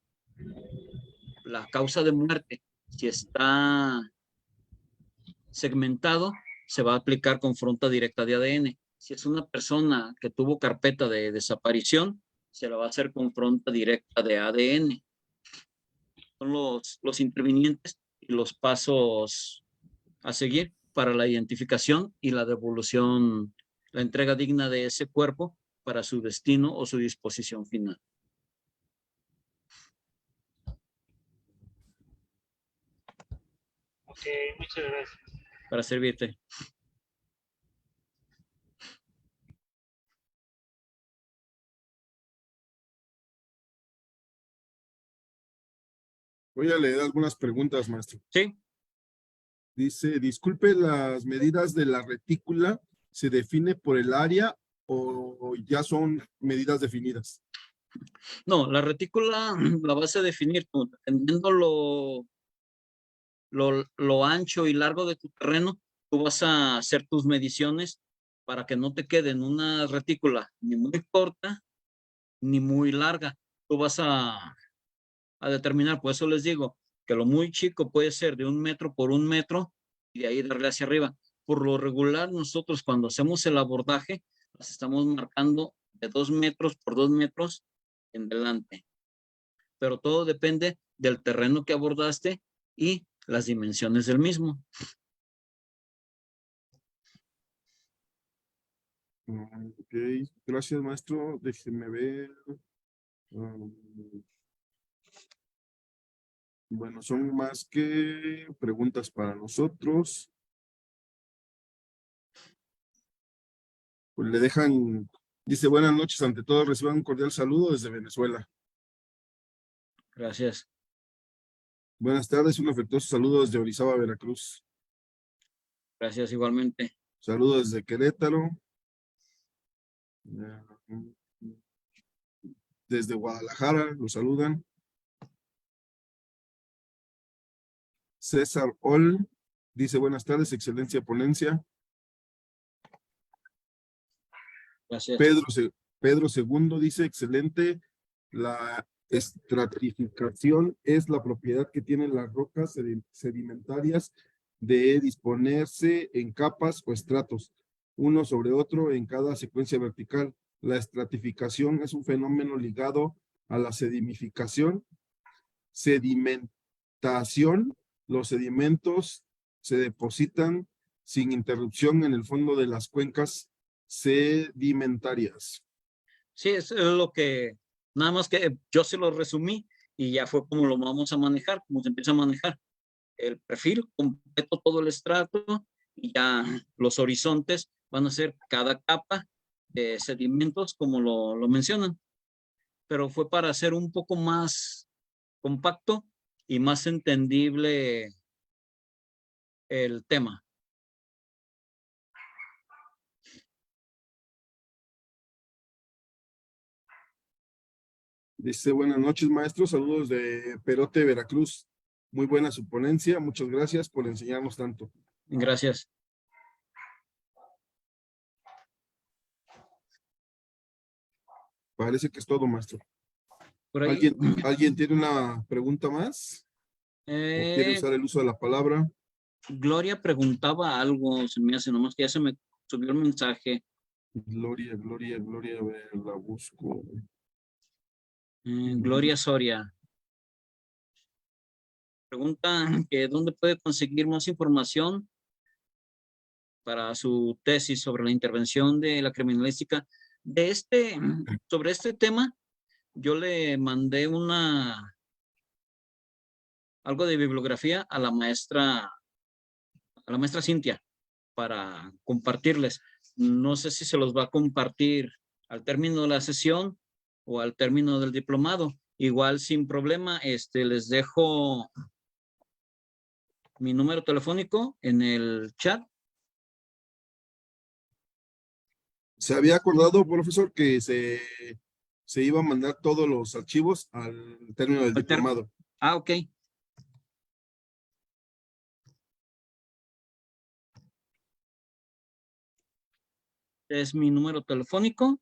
C: la causa de muerte, si está segmentado, se va a aplicar confronta directa de ADN. Si es una persona que tuvo carpeta de desaparición, se le va a hacer confronta directa de ADN. Son los intervinientes y los pasos a seguir para la identificación y la devolución, la entrega digna de ese cuerpo para su destino o su disposición final.
D: Ok, muchas gracias.
C: Para servirte.
A: Voy a leer algunas preguntas, maestro.
C: Sí.
A: Dice, disculpe, ¿las medidas de la retícula se define por el área o ya son medidas definidas?
C: No, la retícula la vas a definir tú, dependiendo lo ancho y largo de tu terreno, tú vas a hacer tus mediciones para que no te quede en una retícula ni muy corta ni muy larga. Tú vas a determinar, por eso les digo que lo muy chico puede ser de 1 metro por 1 metro y de ahí darle hacia arriba. Por lo regular, nosotros cuando hacemos el abordaje, las estamos marcando de 2 metros por 2 metros en delante. Pero todo depende del terreno que abordaste y las dimensiones del mismo.
A: Ok, gracias, maestro. Déjeme ver. Um, bueno, son más que preguntas para nosotros. Pues le dejan, dice, buenas noches, ante todo reciban un cordial saludo desde Venezuela.
C: Gracias.
A: Buenas tardes, un afectuoso saludo desde Orizaba, Veracruz.
C: Gracias igualmente.
A: Saludos desde Querétaro. Desde Guadalajara, los saludan. César Ol dice, buenas tardes, excelencia ponencia.
C: Gracias.
A: Pedro II dice, excelente. La estratificación es la propiedad que tienen las rocas sedimentarias de disponerse en capas o estratos, uno sobre otro en cada secuencia vertical. La estratificación es un fenómeno ligado a la sedimentación. Los sedimentos se depositan sin interrupción en el fondo de las cuencas sedimentarias.
C: Sí, eso es lo que, nada más que yo se lo resumí y ya fue como lo vamos a manejar, como se empieza a manejar el perfil completo, todo el estrato y ya los horizontes van a ser cada capa de sedimentos como lo mencionan, pero fue para hacer un poco más compacto y más entendible el tema.
A: Dice, buenas noches, maestro. Saludos de Perote, Veracruz. Muy buena su ponencia. Muchas gracias por enseñarnos tanto.
C: Gracias.
A: Parece que es todo, maestro.
C: Por ahí,
A: ¿Alguien tiene una pregunta más? ¿O quiere usar el uso de la palabra?
C: Gloria preguntaba algo, se me hace nomás que ya se me subió el mensaje.
A: Gloria, a ver, la busco.
C: Gloria Soria. Pregunta que dónde puede conseguir más información para su tesis sobre la intervención de la criminalística. Sobre este tema, yo le mandé algo de bibliografía a la maestra Cintia para compartirles. No sé si se los va a compartir al término de la sesión o al término del diplomado. Igual sin problema, les dejo mi número telefónico en el chat.
A: Se había acordado, profesor, que se iba a mandar todos los archivos al término del diplomado.
C: Ok. Es mi número telefónico.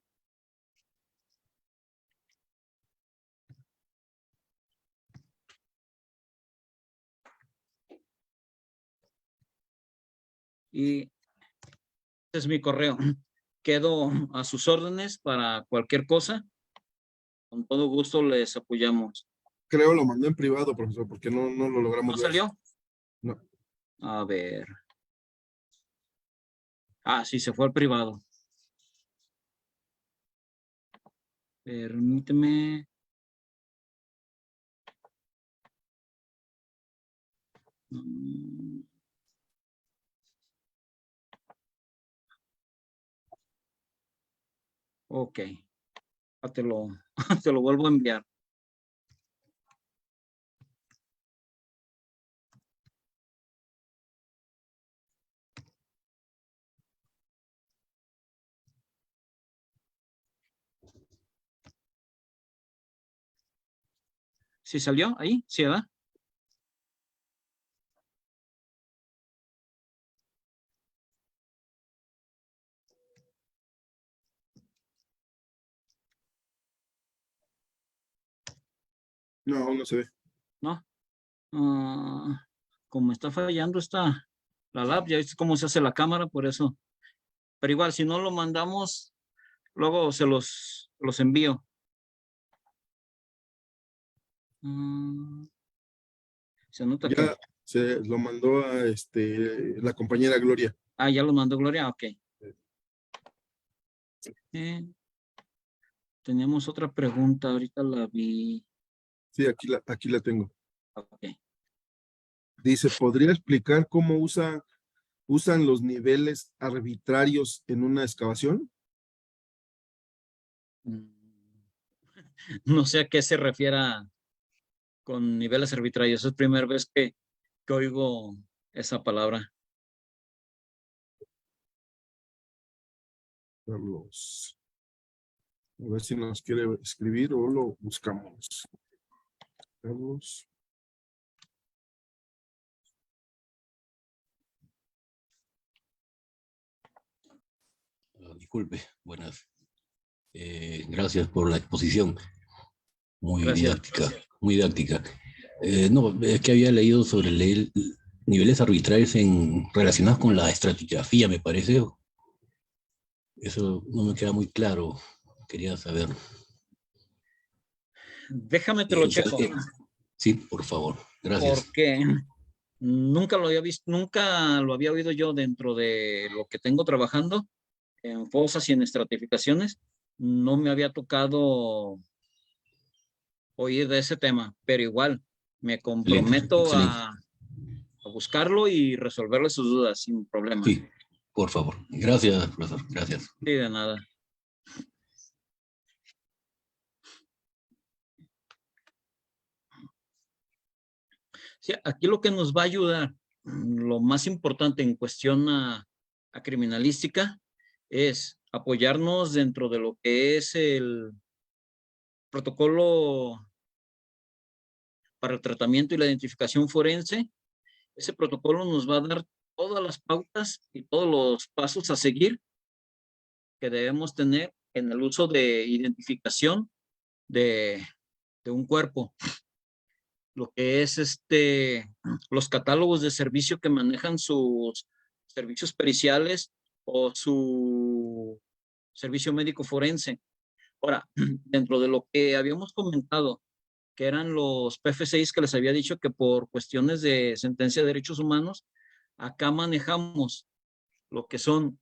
C: Y ese es mi correo. Quedo a sus órdenes para cualquier cosa. Con todo gusto les apoyamos.
A: Creo lo mandé en privado, profesor, porque no lo logramos
C: ¿No
A: ver.
C: salió?
A: No.
C: A ver. Sí, se fue al privado. Permíteme. Ok. Te lo, te lo vuelvo a enviar. ¿Sí salió ahí? ¿Sí, verdad?
A: No, aún no se ve.
C: ¿No? Como está fallando la lab, ya viste cómo se hace la cámara, por eso. Pero igual, si no lo mandamos, luego se los envío. Se nota que...
A: Ya se lo mandó a la compañera Gloria.
C: ya lo mandó Gloria, ok. Teníamos otra pregunta, ahorita la vi.
A: Sí, aquí la tengo.
C: Ok.
A: Dice, ¿podría explicar cómo usan los niveles arbitrarios en una excavación?
C: No sé a qué se refiera con niveles arbitrarios. Es la primera vez que oigo esa palabra.
A: Carlos. A ver si nos quiere escribir o lo buscamos. Carlos.
H: Disculpe, buenas. Gracias por la exposición. Muy
C: Gracias.
H: didáctica, muy didáctica. No, es que había leído sobre niveles arbitrarios relacionados con la estratigrafía, me parece. Eso no me queda muy claro. Quería saber.
C: Déjame te lo checo.
H: Sí, por favor. Gracias.
C: Porque nunca lo había visto, nunca lo había oído yo dentro de lo que tengo trabajando en fosas y en estratificaciones. No me había tocado oír de ese tema, pero igual me comprometo
H: Excelente.
C: a buscarlo y resolverle sus dudas sin problema.
H: Sí, por favor. Gracias, profesor. Gracias.
C: Sí, de nada. Sí, aquí lo que nos va a ayudar, lo más importante en cuestión a criminalística, es apoyarnos dentro de lo que es el protocolo para el tratamiento y la identificación forense. Ese protocolo nos va a dar todas las pautas y todos los pasos a seguir que debemos tener en el uso de identificación de un cuerpo. Lo que es los catálogos de servicio que manejan sus servicios periciales o su servicio médico forense. Ahora, dentro de lo que habíamos comentado, que eran los PF6 que les había dicho que por cuestiones de sentencia de derechos humanos, acá manejamos lo que son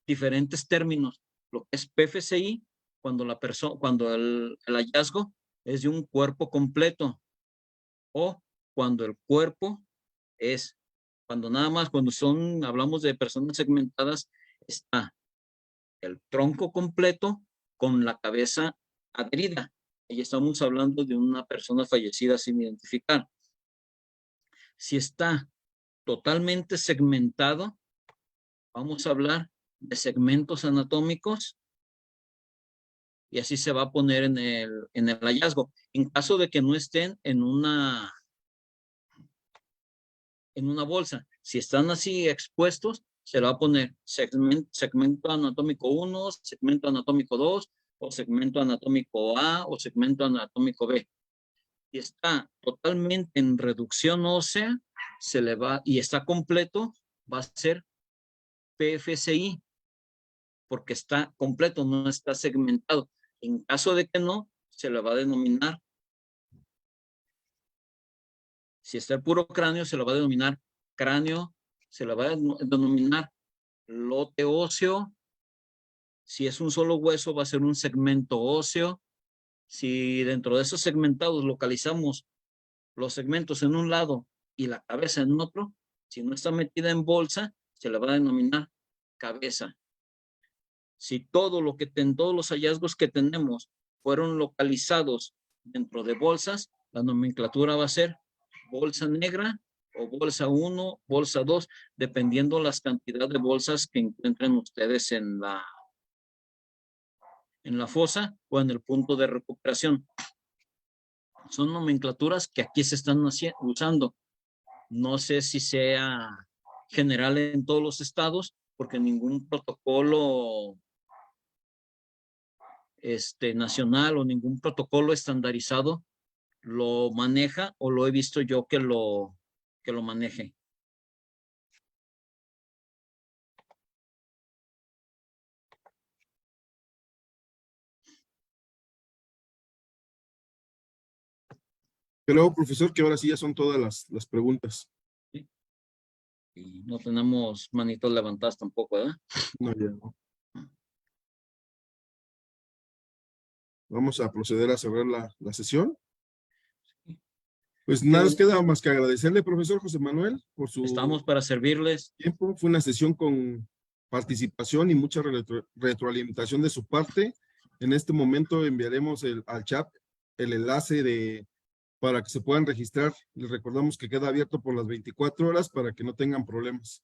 C: diferentes términos. Lo que es PFCI, cuando el hallazgo es de un cuerpo completo, o cuando el cuerpo es, cuando nada más, hablamos de personas segmentadas, está el tronco completo con la cabeza adherida. Ahí estamos hablando de una persona fallecida sin identificar. Si está totalmente segmentado, vamos a hablar de segmentos anatómicos y así se va a poner en el hallazgo. En caso de que no estén en una bolsa, si están así expuestos, se le va a poner segmento anatómico 1, segmento anatómico 2, o segmento anatómico A, o segmento anatómico B. Y está totalmente en reducción ósea, y está completo, va a ser PFCI, porque está completo, no está segmentado. En caso de que no, se le va a denominar, si está el puro cráneo, se le va a denominar cráneo, se le va a denominar lote óseo. Si es un solo hueso, va a ser un segmento óseo. Si dentro de esos segmentados localizamos los segmentos en un lado y la cabeza en otro, si no está metida en bolsa, se le va a denominar cabeza. Si todos los hallazgos que tenemos fueron localizados dentro de bolsas, la nomenclatura va a ser bolsa negra o bolsa 1, bolsa 2, dependiendo las cantidades de bolsas que encuentren ustedes en la fosa o en el punto de recuperación. son nomenclaturas que aquí se están usando. No sé si sea general en todos los estados, porque ningún protocolo nacional o ningún protocolo estandarizado lo maneja o lo he visto yo que lo maneje.
A: Creo, profesor, que ahora sí ya son todas las preguntas.
C: Y no tenemos manitos levantadas tampoco, ¿verdad?
A: No, ya no. Vamos a proceder a cerrar la sesión. Pues nada nos queda más que agradecerle, profesor José Manuel, por su
C: Estamos para servirles.
A: tiempo. Fue una sesión con participación y mucha retroalimentación de su parte. En este momento enviaremos al chat el enlace para que se puedan registrar. Les recordamos que queda abierto por las 24 horas para que no tengan problemas.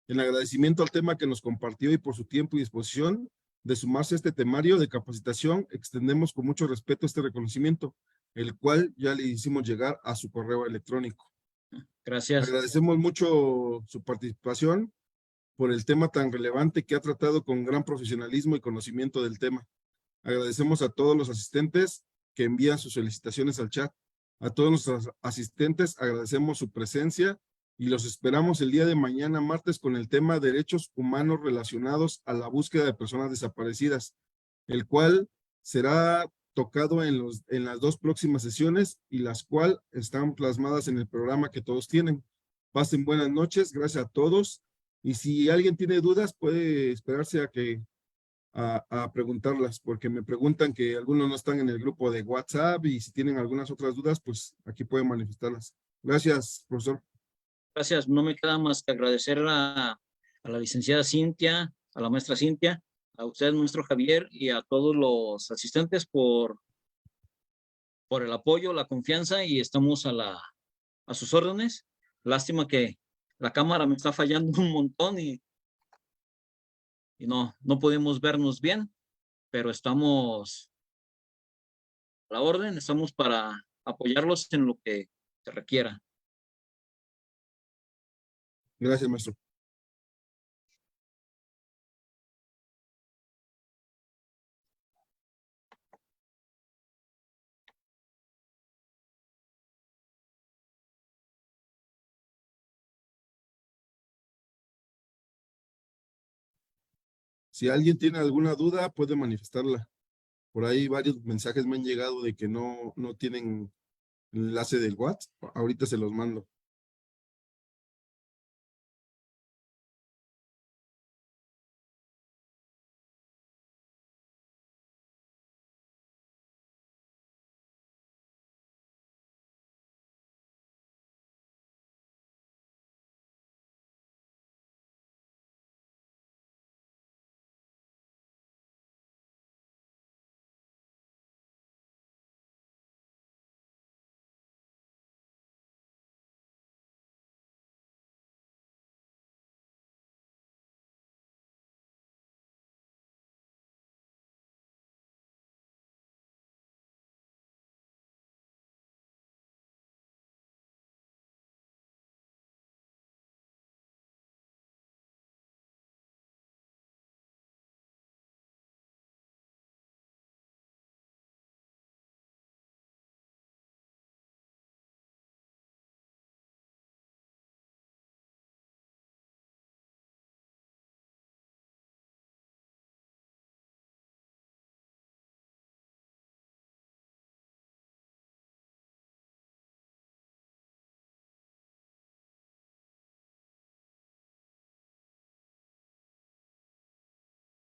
A: En agradecimiento al tema que nos compartió y por su tiempo y disposición de sumarse a este temario de capacitación, extendemos con mucho respeto este reconocimiento, el cual ya le hicimos llegar a su correo electrónico.
C: Gracias.
A: Agradecemos mucho su participación por el tema tan relevante que ha tratado con gran profesionalismo y conocimiento del tema. Agradecemos a todos los asistentes que envían sus solicitaciones al chat. A todos nuestros asistentes agradecemos su presencia y los esperamos el día de mañana, martes, con el tema Derechos Humanos relacionados a la búsqueda de personas desaparecidas, el cual será tocado en las 2 próximas sesiones y las cuales están plasmadas en el programa que todos tienen. Pasen buenas noches, gracias a todos. Y si alguien tiene dudas, puede esperarse a preguntarlas, porque me preguntan que algunos no están en el grupo de WhatsApp y si tienen algunas otras dudas, pues aquí pueden manifestarlas. Gracias, profesor.
C: Gracias. No me queda más que agradecer a la licenciada Cintia, a la maestra Cintia, a usted, maestro Javier, y a todos los asistentes por el apoyo, la confianza, y estamos a sus órdenes. Lástima que la cámara me está fallando un montón y no podemos vernos bien, pero estamos a la orden, estamos para apoyarlos en lo que se requiera.
A: Gracias, maestro. Si alguien tiene alguna duda, puede manifestarla. Por ahí varios mensajes me han llegado de que no tienen enlace del WhatsApp. Ahorita se los mando.